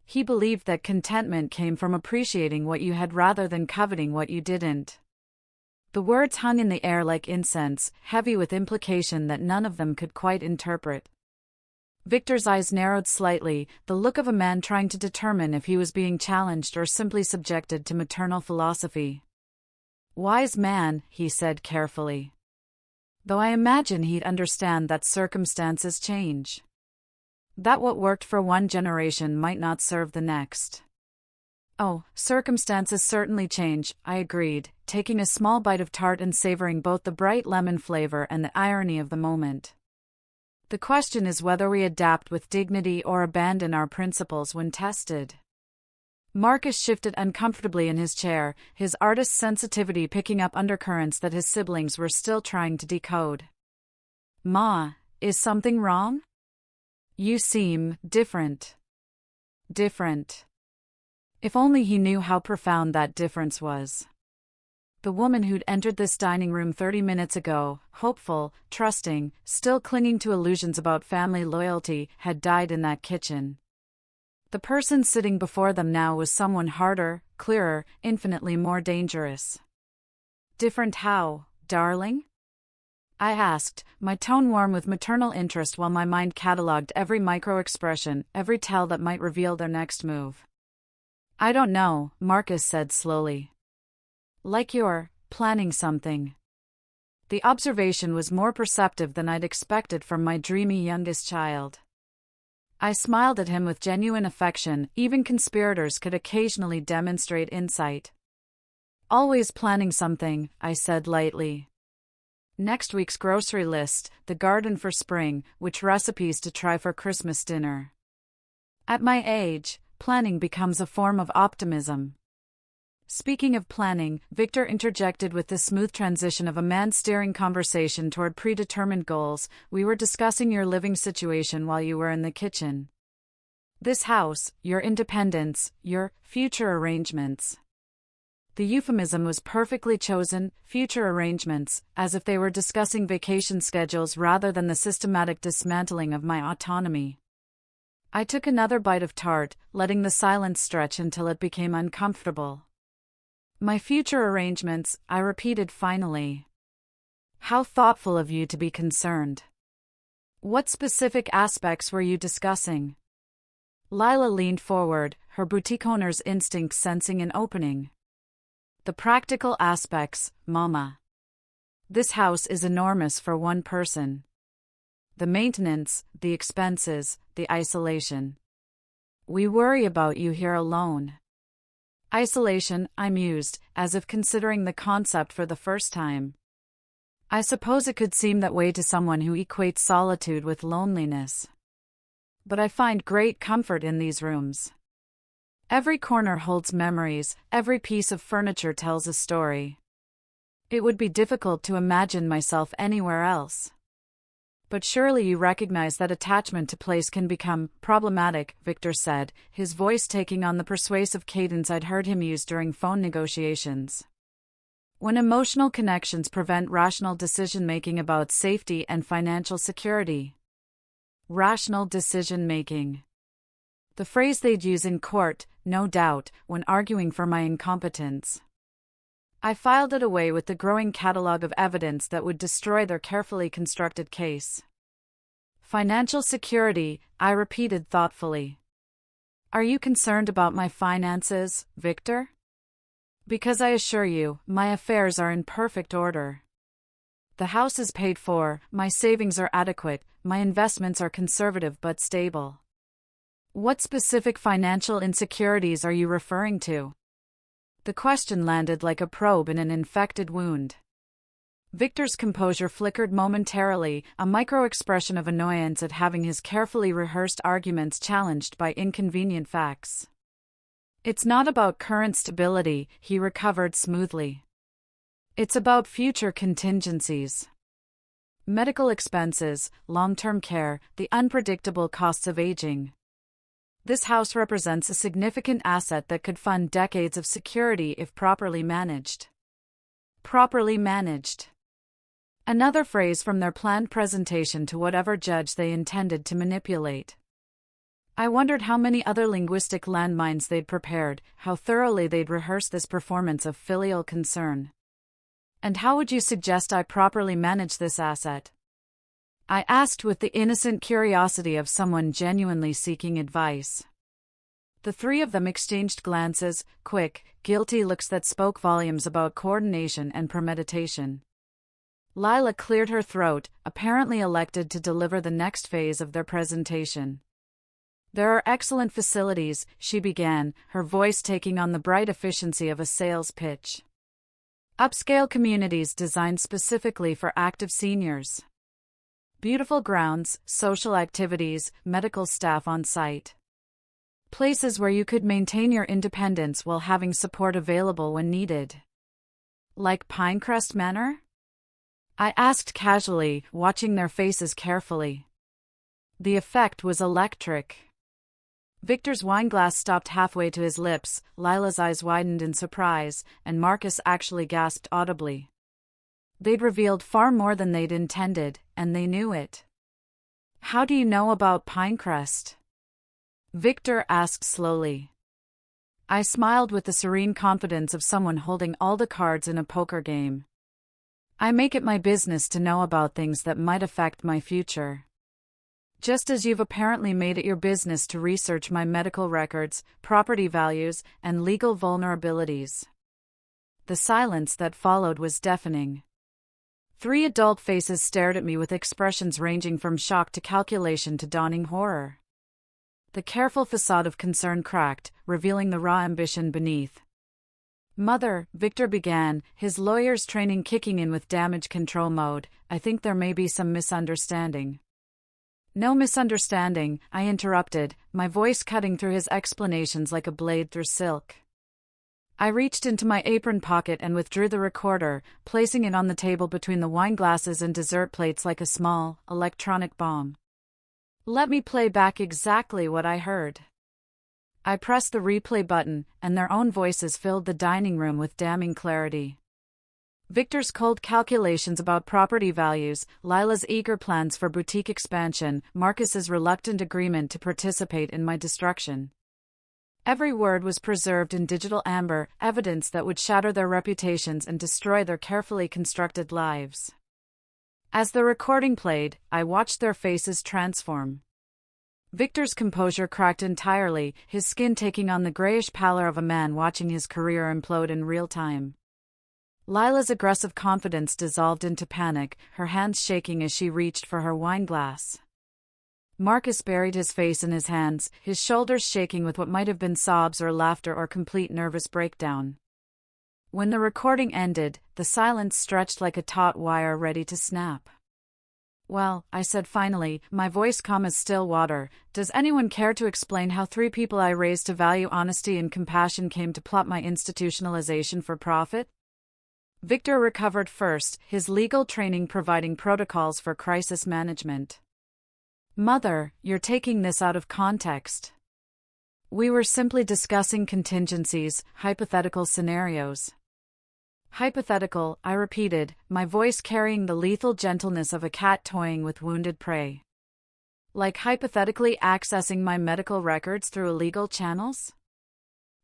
He believed that contentment came from appreciating what you had rather than coveting what you didn't." The words hung in the air like incense, heavy with implication that none of them could quite interpret. Victor's eyes narrowed slightly, the look of a man trying to determine if he was being challenged or simply subjected to maternal philosophy. "Wise man," he said carefully. "Though I imagine he'd understand that circumstances change. That what worked for one generation might not serve the next." "Oh, circumstances certainly change," I agreed, taking a small bite of tart and savoring both the bright lemon flavor and the irony of the moment. "The question is whether we adapt with dignity or abandon our principles when tested." Marcus shifted uncomfortably in his chair, his artist's sensitivity picking up undercurrents that his siblings were still trying to decode. "Ma, is something wrong? You seem different." Different. If only he knew how profound that difference was. The woman who'd entered this dining room 30 minutes ago, hopeful, trusting, still clinging to illusions about family loyalty, had died in that kitchen. The person sitting before them now was someone harder, clearer, infinitely more dangerous. Different how, darling? I asked, my tone warm with maternal interest while my mind catalogued every micro-expression, every tell that might reveal their next move. I don't know, Marcus said slowly. Like you're planning something. The observation was more perceptive than I'd expected from my dreamy youngest child. I smiled at him with genuine affection. Even conspirators could occasionally demonstrate insight. Always planning something, I said lightly. Next week's grocery list, the garden for spring, which recipes to try for Christmas dinner. At my age, planning becomes a form of optimism. Speaking of planning, Victor interjected with the smooth transition of a man steering conversation toward predetermined goals. We were discussing your living situation while you were in the kitchen. This house, your independence, your future arrangements. The euphemism was perfectly chosen, future arrangements, as if they were discussing vacation schedules rather than the systematic dismantling of my autonomy. I took another bite of tart, letting the silence stretch until it became uncomfortable. My future arrangements, I repeated finally. How thoughtful of you to be concerned. What specific aspects were you discussing? Lila leaned forward, her boutique owner's instincts sensing an opening. The practical aspects, Mama. This house is enormous for one person. The maintenance, the expenses, the isolation. We worry about you here alone. Isolation, I mused, as if considering the concept for the first time. I suppose it could seem that way to someone who equates solitude with loneliness. But I find great comfort in these rooms. Every corner holds memories, every piece of furniture tells a story. It would be difficult to imagine myself anywhere else. But surely you recognize that attachment to place can become problematic, Victor said, his voice taking on the persuasive cadence I'd heard him use during phone negotiations. When emotional connections prevent rational decision-making about safety and financial security. Rational decision-making. The phrase they'd use in court, no doubt, when arguing for my incompetence. I filed it away with the growing catalog of evidence that would destroy their carefully constructed case. Financial security, I repeated thoughtfully. Are you concerned about my finances, Victor? Because I assure you, my affairs are in perfect order. The house is paid for, my savings are adequate, my investments are conservative but stable. What specific financial insecurities are you referring to? The question landed like a probe in an infected wound. Victor's composure flickered momentarily, a micro-expression of annoyance at having his carefully rehearsed arguments challenged by inconvenient facts. It's not about current stability, he recovered smoothly. It's about future contingencies. Medical expenses, long-term care, the unpredictable costs of aging. This house represents a significant asset that could fund decades of security if properly managed. Properly managed. Another phrase from their planned presentation to whatever judge they intended to manipulate. I wondered how many other linguistic landmines they'd prepared, how thoroughly they'd rehearsed this performance of filial concern. And how would you suggest I properly manage this asset? I asked with the innocent curiosity of someone genuinely seeking advice. The three of them exchanged glances, quick, guilty looks that spoke volumes about coordination and premeditation. Lila cleared her throat, apparently elected to deliver the next phase of their presentation. There are excellent facilities, she began, her voice taking on the bright efficiency of a sales pitch. Upscale communities designed specifically for active seniors. Beautiful grounds, social activities, medical staff on site. Places where you could maintain your independence while having support available when needed. Like Pinecrest Manor? I asked casually, watching their faces carefully. The effect was electric. Victor's wineglass stopped halfway to his lips, Lila's eyes widened in surprise, and Marcus actually gasped audibly. They'd revealed far more than they'd intended, and they knew it. "How do you know about Pinecrest?" Victor asked slowly. I smiled with the serene confidence of someone holding all the cards in a poker game. "I make it my business to know about things that might affect my future. Just as you've apparently made it your business to research my medical records, property values, and legal vulnerabilities." The silence that followed was deafening. 3 adult faces stared at me with expressions ranging from shock to calculation to dawning horror. The careful facade of concern cracked, revealing the raw ambition beneath. "Mother," Victor began, his lawyer's training kicking in with damage control mode, "I think there may be some misunderstanding." "No misunderstanding," I interrupted, my voice cutting through his explanations like a blade through silk. I reached into my apron pocket and withdrew the recorder, placing it on the table between the wine glasses and dessert plates like a small, electronic bomb. "Let me play back exactly what I heard." I pressed the replay button, and their own voices filled the dining room with damning clarity. Victor's cold calculations about property values, Lila's eager plans for boutique expansion, Marcus's reluctant agreement to participate in my destruction. Every word was preserved in digital amber, evidence that would shatter their reputations and destroy their carefully constructed lives. As the recording played, I watched their faces transform. Victor's composure cracked entirely, his skin taking on the grayish pallor of a man watching his career implode in real time. Lila's aggressive confidence dissolved into panic, her hands shaking as she reached for her wineglass. Marcus buried his face in his hands, his shoulders shaking with what might have been sobs or laughter or complete nervous breakdown. When the recording ended, the silence stretched like a taut wire ready to snap. "Well," I said finally, my voice calm as still water, "does anyone care to explain how 3 people I raised to value honesty and compassion came to plot my institutionalization for profit?" Victor recovered first, his legal training providing protocols for crisis management. "Mother, you're taking this out of context. We were simply discussing contingencies, hypothetical scenarios." "Hypothetical," I repeated, my voice carrying the lethal gentleness of a cat toying with wounded prey. "Like hypothetically accessing my medical records through illegal channels?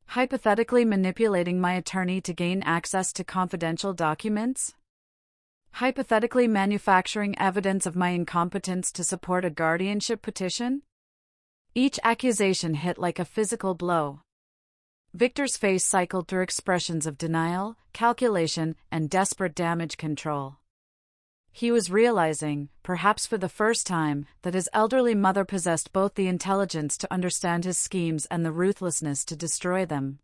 Hypothetically manipulating my attorney to gain access to confidential documents? Hypothetically manufacturing evidence of my incompetence to support a guardianship petition?" Each accusation hit like a physical blow. Victor's face cycled through expressions of denial, calculation, and desperate damage control. He was realizing, perhaps for the first time, that his elderly mother possessed both the intelligence to understand his schemes and the ruthlessness to destroy them.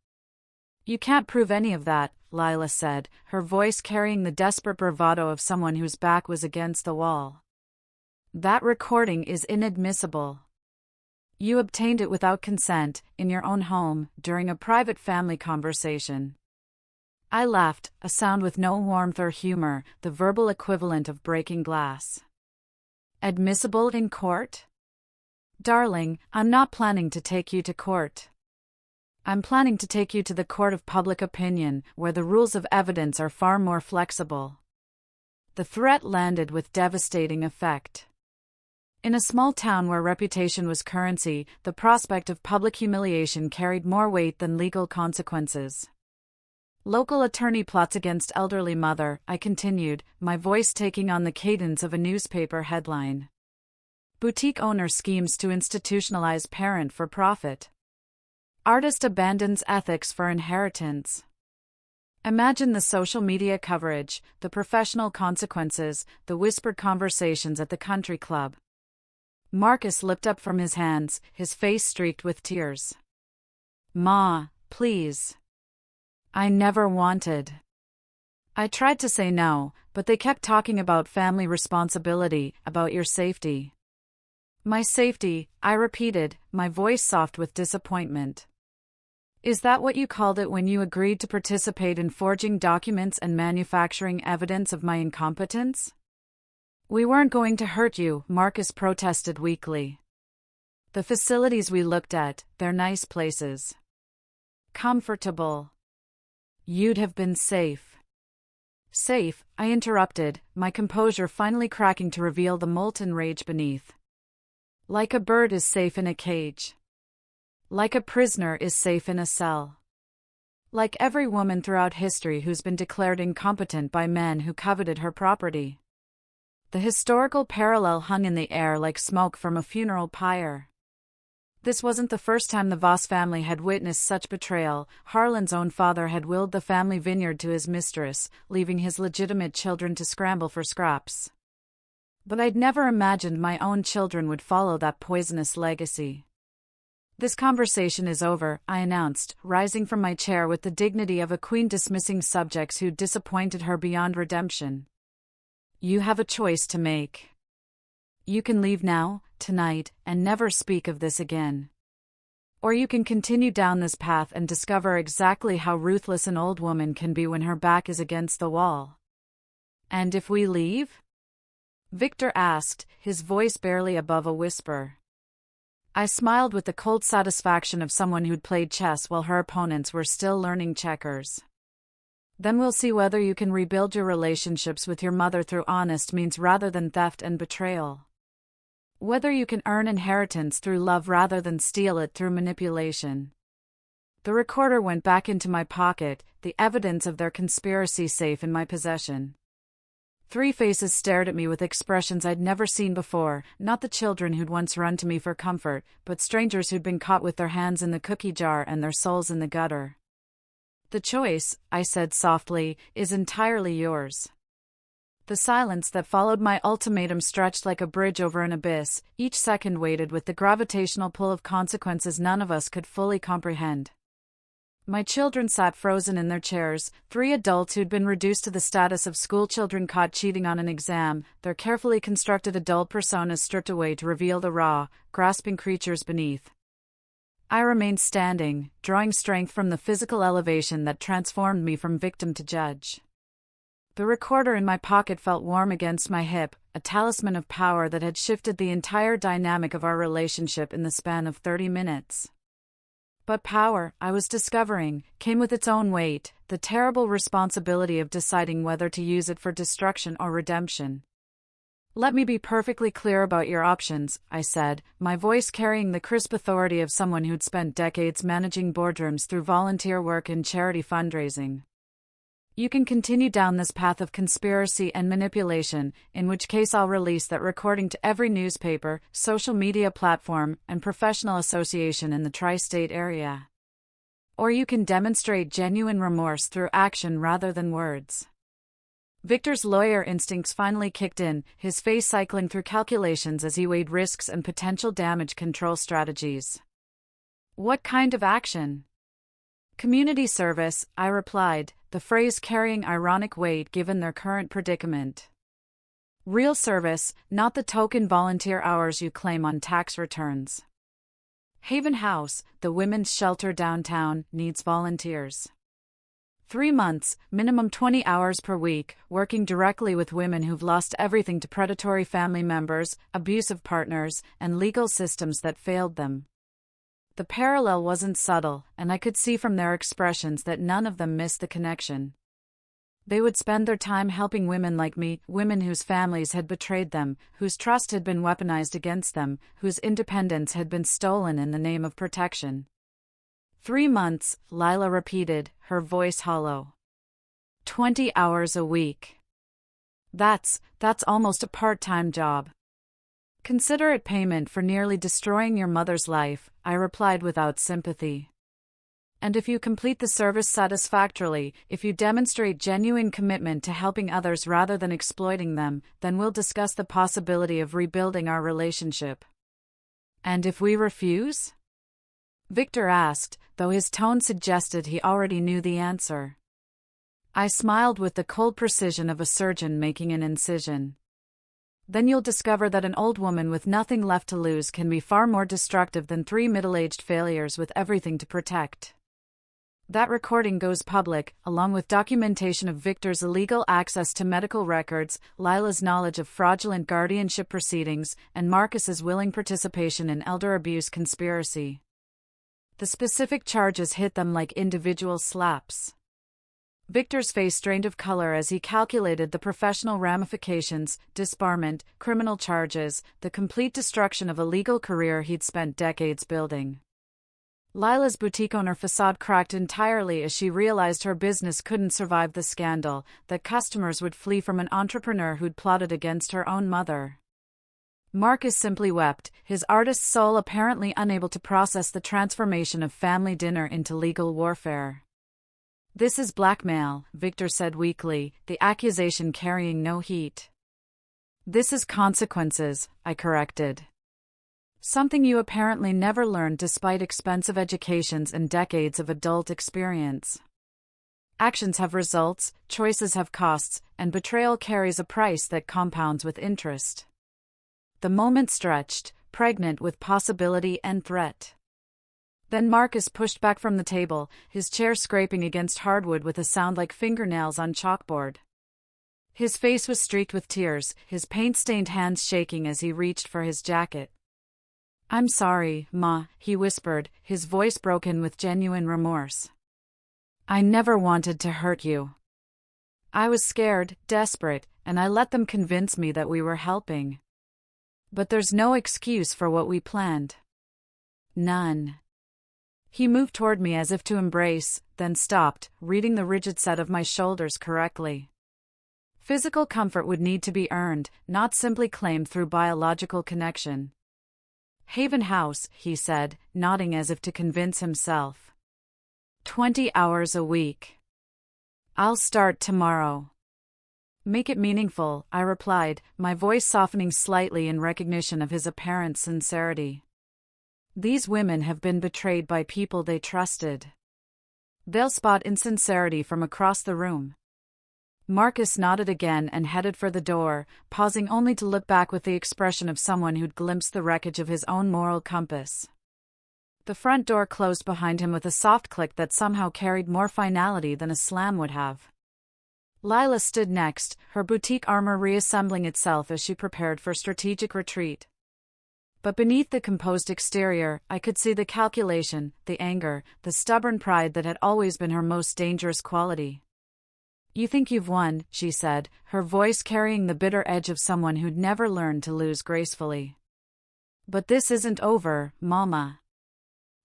"You can't prove any of that," Lila said, her voice carrying the desperate bravado of someone whose back was against the wall. "That recording is inadmissible. You obtained it without consent, in your own home, during a private family conversation." I laughed, a sound with no warmth or humor, the verbal equivalent of breaking glass. "Admissible in court?" "Darling, I'm not planning to take you to court. I'm planning to take you to the court of public opinion, where the rules of evidence are far more flexible." The threat landed with devastating effect. In a small town where reputation was currency, the prospect of public humiliation carried more weight than legal consequences. "Local attorney plots against elderly mother," I continued, my voice taking on the cadence of a newspaper headline. "Boutique owner schemes to institutionalize parent for profit. Artist abandons ethics for inheritance." Imagine the social media coverage, the professional consequences, the whispered conversations at the country club. Marcus leapt up from his hands, his face streaked with tears. "Ma, please. I never wanted." I tried to say no, but they kept talking about family responsibility, about your safety. "My safety," I repeated, my voice soft with disappointment. "Is that what you called it when you agreed to participate in forging documents and manufacturing evidence of my incompetence?" "We weren't going to hurt you," Marcus protested weakly. The facilities we looked at, they're nice places. Comfortable. You'd have been safe. Safe, I interrupted, my composure finally cracking to reveal the molten rage beneath. Like a bird is safe in a cage. Like a prisoner is safe in a cell. Like every woman throughout history who's been declared incompetent by men who coveted her property. The historical parallel hung in the air like smoke from a funeral pyre. This wasn't the first time the Voss family had witnessed such betrayal. Harlan's own father had willed the family vineyard to his mistress, leaving his legitimate children to scramble for scraps. But I'd never imagined my own children would follow that poisonous legacy. This conversation is over, I announced, rising from my chair with the dignity of a queen dismissing subjects who'd disappointed her beyond redemption. You have a choice to make. You can leave now, tonight, and never speak of this again. Or you can continue down this path and discover exactly how ruthless an old woman can be when her back is against the wall. And if we leave? Victor asked, his voice barely above a whisper. I smiled with the cold satisfaction of someone who'd played chess while her opponents were still learning checkers. Then we'll see whether you can rebuild your relationships with your mother through honest means rather than theft and betrayal. Whether you can earn inheritance through love rather than steal it through manipulation. The recorder went back into my pocket, the evidence of their conspiracy safe in my possession. 3 faces stared at me with expressions I'd never seen before, not the children who'd once run to me for comfort, but strangers who'd been caught with their hands in the cookie jar and their souls in the gutter. The choice, I said softly, is entirely yours. The silence that followed my ultimatum stretched like a bridge over an abyss, each second weighted with the gravitational pull of consequences none of us could fully comprehend. My children sat frozen in their chairs, 3 adults who'd been reduced to the status of schoolchildren caught cheating on an exam, their carefully constructed adult personas stripped away to reveal the raw, grasping creatures beneath. I remained standing, drawing strength from the physical elevation that transformed me from victim to judge. The recorder in my pocket felt warm against my hip, a talisman of power that had shifted the entire dynamic of our relationship in the span of 30 minutes. But power, I was discovering, came with its own weight, the terrible responsibility of deciding whether to use it for destruction or redemption. Let me be perfectly clear about your options, I said, my voice carrying the crisp authority of someone who'd spent decades managing boardrooms through volunteer work and charity fundraising. You can continue down this path of conspiracy and manipulation, in which case I'll release that recording to every newspaper, social media platform, and professional association in the tri-state area. Or you can demonstrate genuine remorse through action rather than words. Victor's lawyer instincts finally kicked in, his face cycling through calculations as he weighed risks and potential damage control strategies. What kind of action? Community service, I replied, the phrase carrying ironic weight given their current predicament. Real service, not the token volunteer hours you claim on tax returns. Haven House, the women's shelter downtown, needs volunteers. 3 months, minimum 20 hours per week, working directly with women who've lost everything to predatory family members, abusive partners, and legal systems that failed them. The parallel wasn't subtle, and I could see from their expressions that none of them missed the connection. They would spend their time helping women like me, women whose families had betrayed them, whose trust had been weaponized against them, whose independence had been stolen in the name of protection. 3 months, Lila repeated, her voice hollow. 20 hours a week. That's almost a part-time job. Consider it payment for nearly destroying your mother's life, I replied without sympathy. And if you complete the service satisfactorily, if you demonstrate genuine commitment to helping others rather than exploiting them, then we'll discuss the possibility of rebuilding our relationship. And if we refuse? Victor asked, though his tone suggested he already knew the answer. I smiled with the cold precision of a surgeon making an incision. Then you'll discover that an old woman with nothing left to lose can be far more destructive than 3 middle-aged failures with everything to protect. That recording goes public, along with documentation of Victor's illegal access to medical records, Lila's knowledge of fraudulent guardianship proceedings, and Marcus's willing participation in elder abuse conspiracy. The specific charges hit them like individual slaps. Victor's face drained of color as he calculated the professional ramifications: disbarment, criminal charges, the complete destruction of a legal career he'd spent decades building. Lila's boutique owner facade cracked entirely as she realized her business couldn't survive the scandal, that customers would flee from an entrepreneur who'd plotted against her own mother. Marcus simply wept, his artist's soul apparently unable to process the transformation of family dinner into legal warfare. "This is blackmail," Victor said weakly, the accusation carrying no heat. "This is consequences," I corrected. "Something you apparently never learned despite expensive educations and decades of adult experience. Actions have results, choices have costs, and betrayal carries a price that compounds with interest." The moment stretched, pregnant with possibility and threat. Then Marcus pushed back from the table, his chair scraping against hardwood with a sound like fingernails on chalkboard. His face was streaked with tears, his paint-stained hands shaking as he reached for his jacket. "I'm sorry, Ma," he whispered, his voice broken with genuine remorse. "I never wanted to hurt you. I was scared, desperate, and I let them convince me that we were helping. But there's no excuse for what we planned. None." He moved toward me as if to embrace, then stopped, reading the rigid set of my shoulders correctly. Physical comfort would need to be earned, not simply claimed through biological connection. "Haven House," he said, nodding as if to convince himself. 20 hours a week. I'll start tomorrow." "Make it meaningful," I replied, my voice softening slightly in recognition of his apparent sincerity. "These women have been betrayed by people they trusted. They'll spot insincerity from across the room." Marcus nodded again and headed for the door, pausing only to look back with the expression of someone who'd glimpsed the wreckage of his own moral compass. The front door closed behind him with a soft click that somehow carried more finality than a slam would have. Lila stood next, her boutique armor reassembling itself as she prepared for strategic retreat. But beneath the composed exterior, I could see the calculation, the anger, the stubborn pride that had always been her most dangerous quality. "You think you've won," she said, her voice carrying the bitter edge of someone who'd never learned to lose gracefully. "But this isn't over, Mama.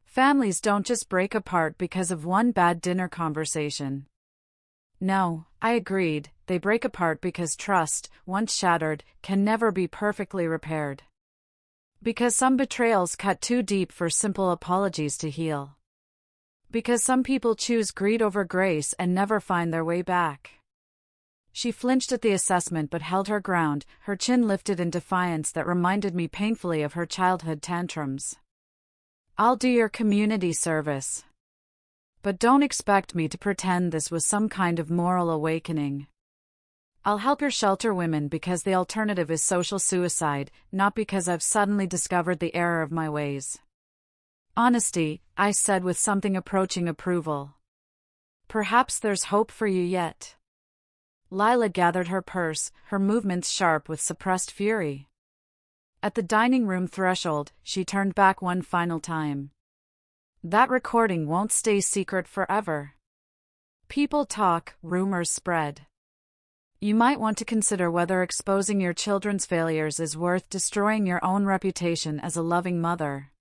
Families don't just break apart because of one bad dinner conversation." "No," I agreed, "they break apart because trust, once shattered, can never be perfectly repaired. Because some betrayals cut too deep for simple apologies to heal. Because some people choose greed over grace and never find their way back." She flinched at the assessment but held her ground, her chin lifted in defiance that reminded me painfully of her childhood tantrums. "I'll do your community service. But don't expect me to pretend this was some kind of moral awakening. I'll help your shelter women because the alternative is social suicide, not because I've suddenly discovered the error of my ways." "Honesty," I said with something approaching approval. "Perhaps there's hope for you yet." Lila gathered her purse, her movements sharp with suppressed fury. At the dining room threshold, she turned back one final time. "That recording won't stay secret forever. People talk, rumors spread. You might want to consider whether exposing your children's failures is worth destroying your own reputation as a loving mother."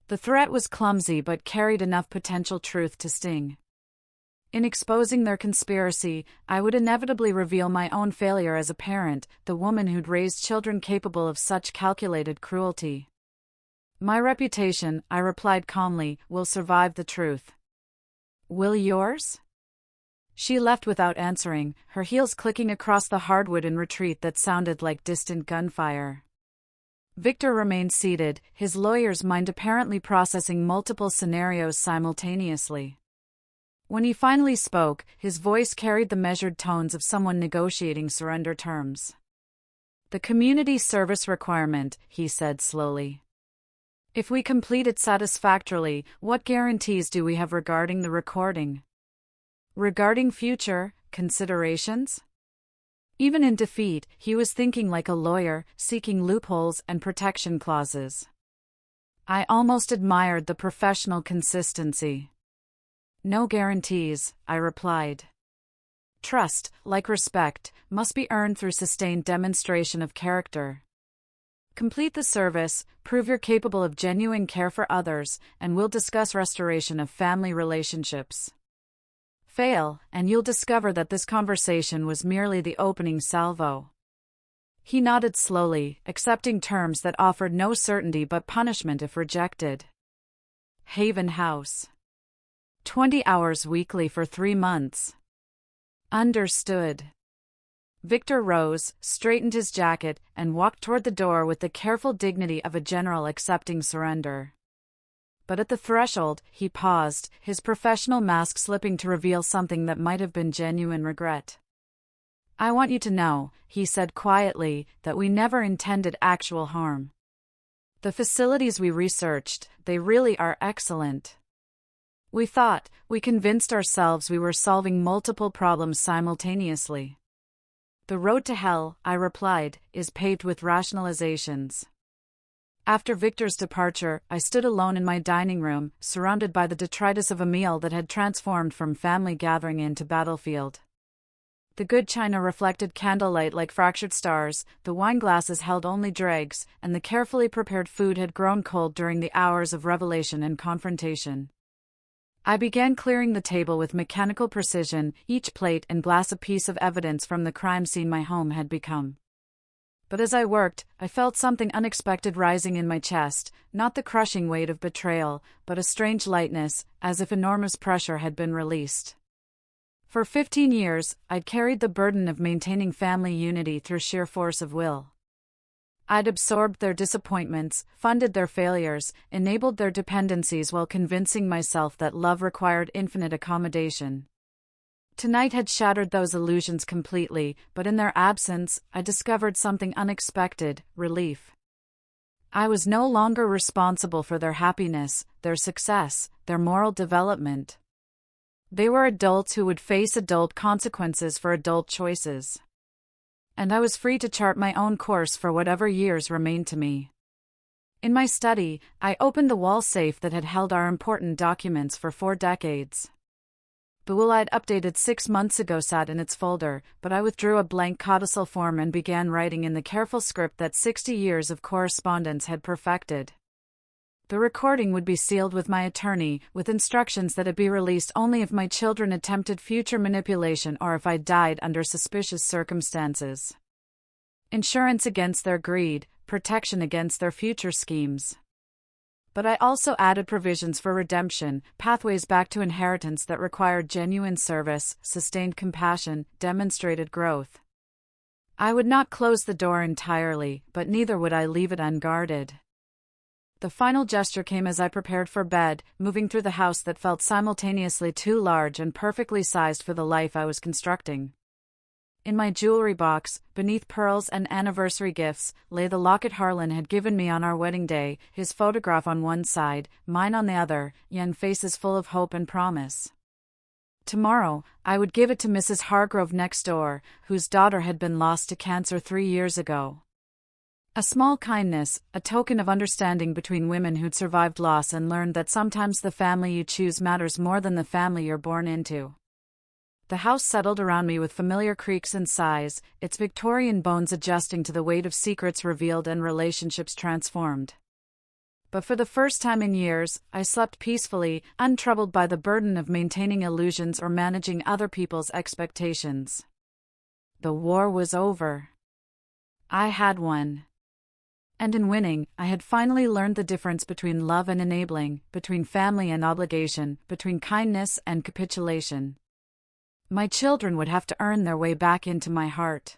The threat was clumsy but carried enough potential truth to sting. In exposing their conspiracy, I would inevitably reveal my own failure as a parent, the woman who'd raised children capable of such calculated cruelty. "My reputation," I replied calmly, "will survive the truth." "Will yours?" She left without answering, her heels clicking across the hardwood in retreat that sounded like distant gunfire. Victor remained seated, his lawyer's mind apparently processing multiple scenarios simultaneously. When he finally spoke, his voice carried the measured tones of someone negotiating surrender terms. "The community service requirement," he said slowly. If we complete it satisfactorily, what guarantees do we have regarding the recording? Regarding future considerations? Even in defeat, he was thinking like a lawyer, seeking loopholes and protection clauses. I almost admired the professional consistency. No guarantees, I replied. Trust, like respect, must be earned through sustained demonstration of character. Complete the service, prove you're capable of genuine care for others, and we'll discuss restoration of family relationships. Fail, and you'll discover that this conversation was merely the opening salvo. He nodded slowly, accepting terms that offered no certainty but punishment if rejected. Haven House. 20 hours weekly for 3 months. Understood. Victor rose, straightened his jacket, and walked toward the door with the careful dignity of a general accepting surrender. But at the threshold, he paused, his professional mask slipping to reveal something that might have been genuine regret. I want you to know, he said quietly, that we never intended actual harm. The facilities we researched, they really are excellent. We convinced ourselves we were solving multiple problems simultaneously. The road to hell, I replied, is paved with rationalizations. After Victor's departure, I stood alone in my dining room, surrounded by the detritus of a meal that had transformed from family gathering into battlefield. The good china reflected candlelight like fractured stars, the wine glasses held only dregs, and the carefully prepared food had grown cold during the hours of revelation and confrontation. I began clearing the table with mechanical precision, each plate and glass a piece of evidence from the crime scene my home had become. But as I worked, I felt something unexpected rising in my chest, not the crushing weight of betrayal, but a strange lightness, as if enormous pressure had been released. For 15 years, I'd carried the burden of maintaining family unity through sheer force of will. I'd absorbed their disappointments, funded their failures, enabled their dependencies while convincing myself that love required infinite accommodation. Tonight had shattered those illusions completely, but in their absence, I discovered something unexpected: relief. I was no longer responsible for their happiness, their success, their moral development. They were adults who would face adult consequences for adult choices. And I was free to chart my own course for whatever years remained to me. In my study, I opened the wall safe that had held our important documents for 4 decades. The will I'd updated 6 months ago sat in its folder, but I withdrew a blank codicil form and began writing in the careful script that 60 years of correspondence had perfected. The recording would be sealed with my attorney, with instructions that it be released only if my children attempted future manipulation or if I died under suspicious circumstances. Insurance against their greed, protection against their future schemes. But I also added provisions for redemption, pathways back to inheritance that required genuine service, sustained compassion, demonstrated growth. I would not close the door entirely, but neither would I leave it unguarded. The final gesture came as I prepared for bed, moving through the house that felt simultaneously too large and perfectly sized for the life I was constructing. In my jewelry box, beneath pearls and anniversary gifts, lay the locket Harlan had given me on our wedding day, his photograph on one side, mine on the other, young faces full of hope and promise. Tomorrow, I would give it to Mrs. Hargrove next door, whose daughter had been lost to cancer 3 years ago. A small kindness, a token of understanding between women who'd survived loss and learned that sometimes the family you choose matters more than the family you're born into. The house settled around me with familiar creaks and sighs, its Victorian bones adjusting to the weight of secrets revealed and relationships transformed. But for the first time in years, I slept peacefully, untroubled by the burden of maintaining illusions or managing other people's expectations. The war was over. I had won. And in winning, I had finally learned the difference between love and enabling, between family and obligation, between kindness and capitulation. My children would have to earn their way back into my heart.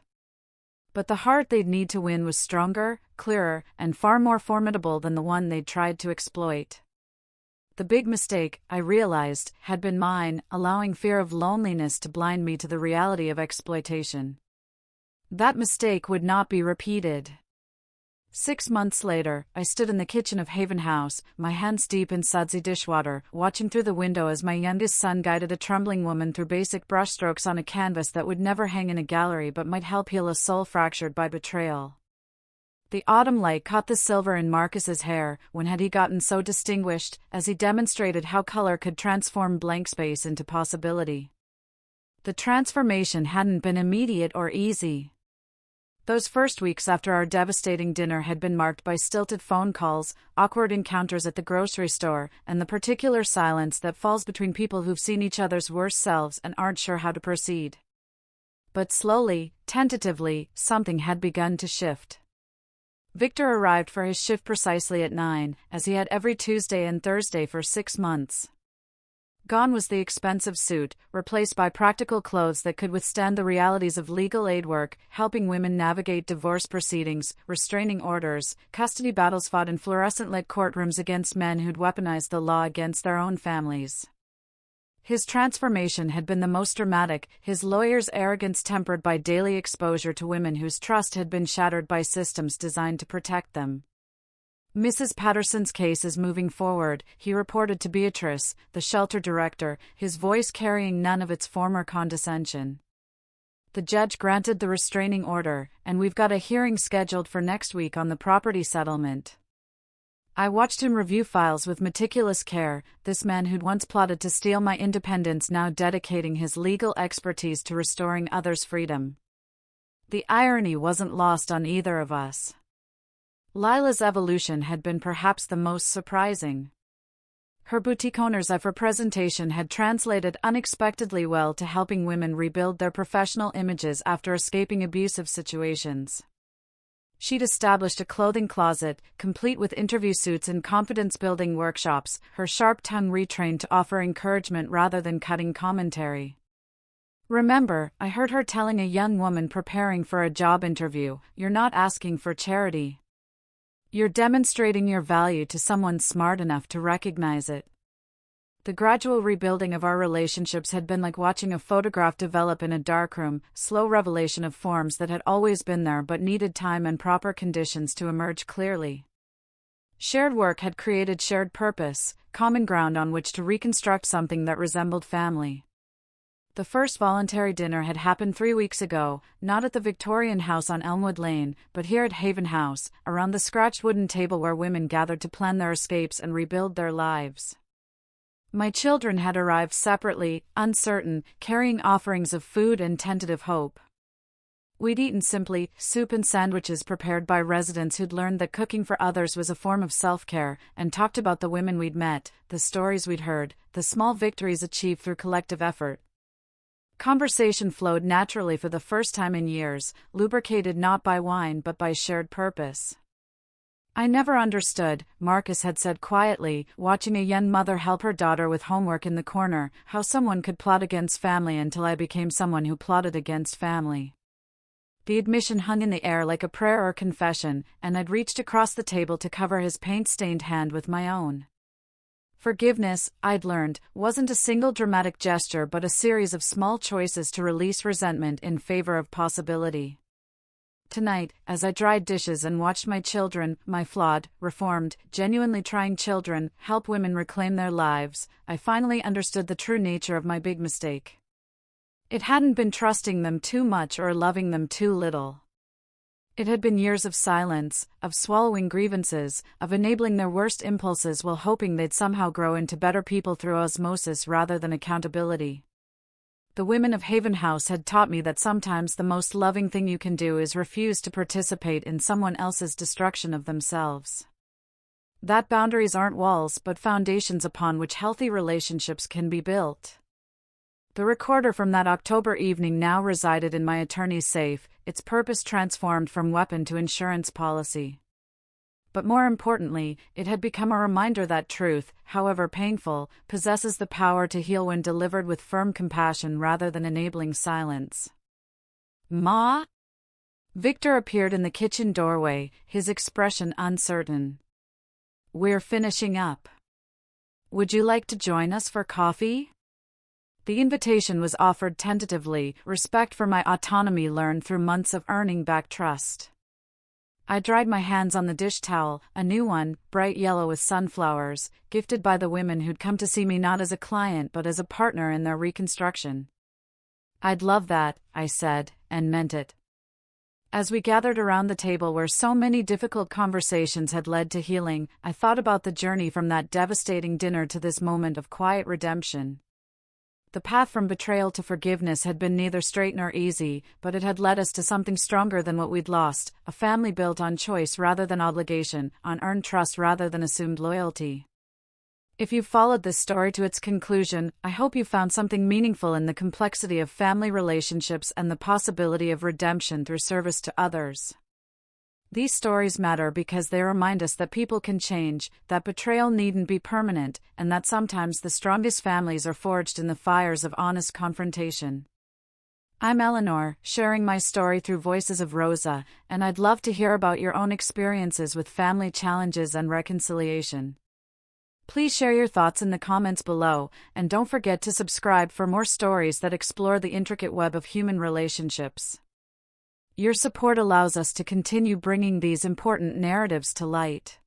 But the heart they'd need to win was stronger, clearer, and far more formidable than the one they'd tried to exploit. The big mistake, I realized, had been mine, allowing fear of loneliness to blind me to the reality of exploitation. That mistake would not be repeated. 6 months later, I stood in the kitchen of Haven House, my hands deep in sudsy dishwater, watching through the window as my youngest son guided a trembling woman through basic brushstrokes on a canvas that would never hang in a gallery but might help heal a soul fractured by betrayal. The autumn light caught the silver in Marcus's hair. When had he gotten so distinguished, as he demonstrated how color could transform blank space into possibility? The transformation hadn't been immediate or easy. Those first weeks after our devastating dinner had been marked by stilted phone calls, awkward encounters at the grocery store, and the particular silence that falls between people who've seen each other's worst selves and aren't sure how to proceed. But slowly, tentatively, something had begun to shift. Victor arrived for his shift precisely at 9, as he had every Tuesday and Thursday for 6 months. Gone was the expensive suit, replaced by practical clothes that could withstand the realities of legal aid work, helping women navigate divorce proceedings, restraining orders, custody battles fought in fluorescent-lit courtrooms against men who'd weaponized the law against their own families. His transformation had been the most dramatic, his lawyer's arrogance tempered by daily exposure to women whose trust had been shattered by systems designed to protect them. Mrs. Patterson's case is moving forward, he reported to Beatrice, the shelter director, his voice carrying none of its former condescension. The judge granted the restraining order, and we've got a hearing scheduled for next week on the property settlement. I watched him review files with meticulous care, this man who'd once plotted to steal my independence now dedicating his legal expertise to restoring others' freedom. The irony wasn't lost on either of us. Lila's evolution had been perhaps the most surprising. Her boutique owner's eye for presentation had translated unexpectedly well to helping women rebuild their professional images after escaping abusive situations. She'd established a clothing closet, complete with interview suits and confidence-building workshops, her sharp tongue retrained to offer encouragement rather than cutting commentary. Remember, I heard her telling a young woman preparing for a job interview, "You're not asking for charity. You're demonstrating your value to someone smart enough to recognize it." The gradual rebuilding of our relationships had been like watching a photograph develop in a darkroom, slow revelation of forms that had always been there but needed time and proper conditions to emerge clearly. Shared work had created shared purpose, common ground on which to reconstruct something that resembled family. The first voluntary dinner had happened 3 weeks ago, not at the Victorian house on Elmwood Lane, but here at Haven House, around the scratched wooden table where women gathered to plan their escapes and rebuild their lives. My children had arrived separately, uncertain, carrying offerings of food and tentative hope. We'd eaten simply, soup and sandwiches prepared by residents who'd learned that cooking for others was a form of self-care, and talked about the women we'd met, the stories we'd heard, the small victories achieved through collective effort. Conversation flowed naturally for the first time in years, lubricated not by wine but by shared purpose. "I never understood," Marcus had said quietly, watching a young mother help her daughter with homework in the corner, "how someone could plot against family until I became someone who plotted against family." The admission hung in the air like a prayer or confession, and I'd reached across the table to cover his paint-stained hand with my own. Forgiveness, I'd learned, wasn't a single dramatic gesture but a series of small choices to release resentment in favor of possibility. Tonight, as I dried dishes and watched my children, my flawed, reformed, genuinely trying children, help women reclaim their lives, I finally understood the true nature of my big mistake. It hadn't been trusting them too much or loving them too little. It had been years of silence, of swallowing grievances, of enabling their worst impulses while hoping they'd somehow grow into better people through osmosis rather than accountability. The women of Haven House had taught me that sometimes the most loving thing you can do is refuse to participate in someone else's destruction of themselves. That boundaries aren't walls but foundations upon which healthy relationships can be built. The recorder from that October evening now resided in my attorney's safe, its purpose transformed from weapon to insurance policy. But more importantly, it had become a reminder that truth, however painful, possesses the power to heal when delivered with firm compassion rather than enabling silence. "Ma?" Victor appeared in the kitchen doorway, his expression uncertain. "We're finishing up. Would you like to join us for coffee?" The invitation was offered tentatively, respect for my autonomy learned through months of earning back trust. I dried my hands on the dish towel, a new one, bright yellow with sunflowers, gifted by the women who'd come to see me not as a client but as a partner in their reconstruction. "I'd love that," I said, and meant it. As we gathered around the table where so many difficult conversations had led to healing, I thought about the journey from that devastating dinner to this moment of quiet redemption. The path from betrayal to forgiveness had been neither straight nor easy, but it had led us to something stronger than what we'd lost, a family built on choice rather than obligation, on earned trust rather than assumed loyalty. If you followed this story to its conclusion, I hope you found something meaningful in the complexity of family relationships and the possibility of redemption through service to others. These stories matter because they remind us that people can change, that betrayal needn't be permanent, and that sometimes the strongest families are forged in the fires of honest confrontation. I'm Eleanor, sharing my story through Voices of Rosa, and I'd love to hear about your own experiences with family challenges and reconciliation. Please share your thoughts in the comments below, and don't forget to subscribe for more stories that explore the intricate web of human relationships. Your support allows us to continue bringing these important narratives to light.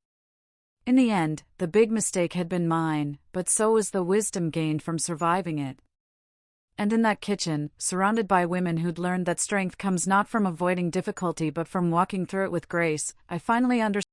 In the end, the big mistake had been mine, but so was the wisdom gained from surviving it. And in that kitchen, surrounded by women who'd learned that strength comes not from avoiding difficulty but from walking through it with grace, I finally understood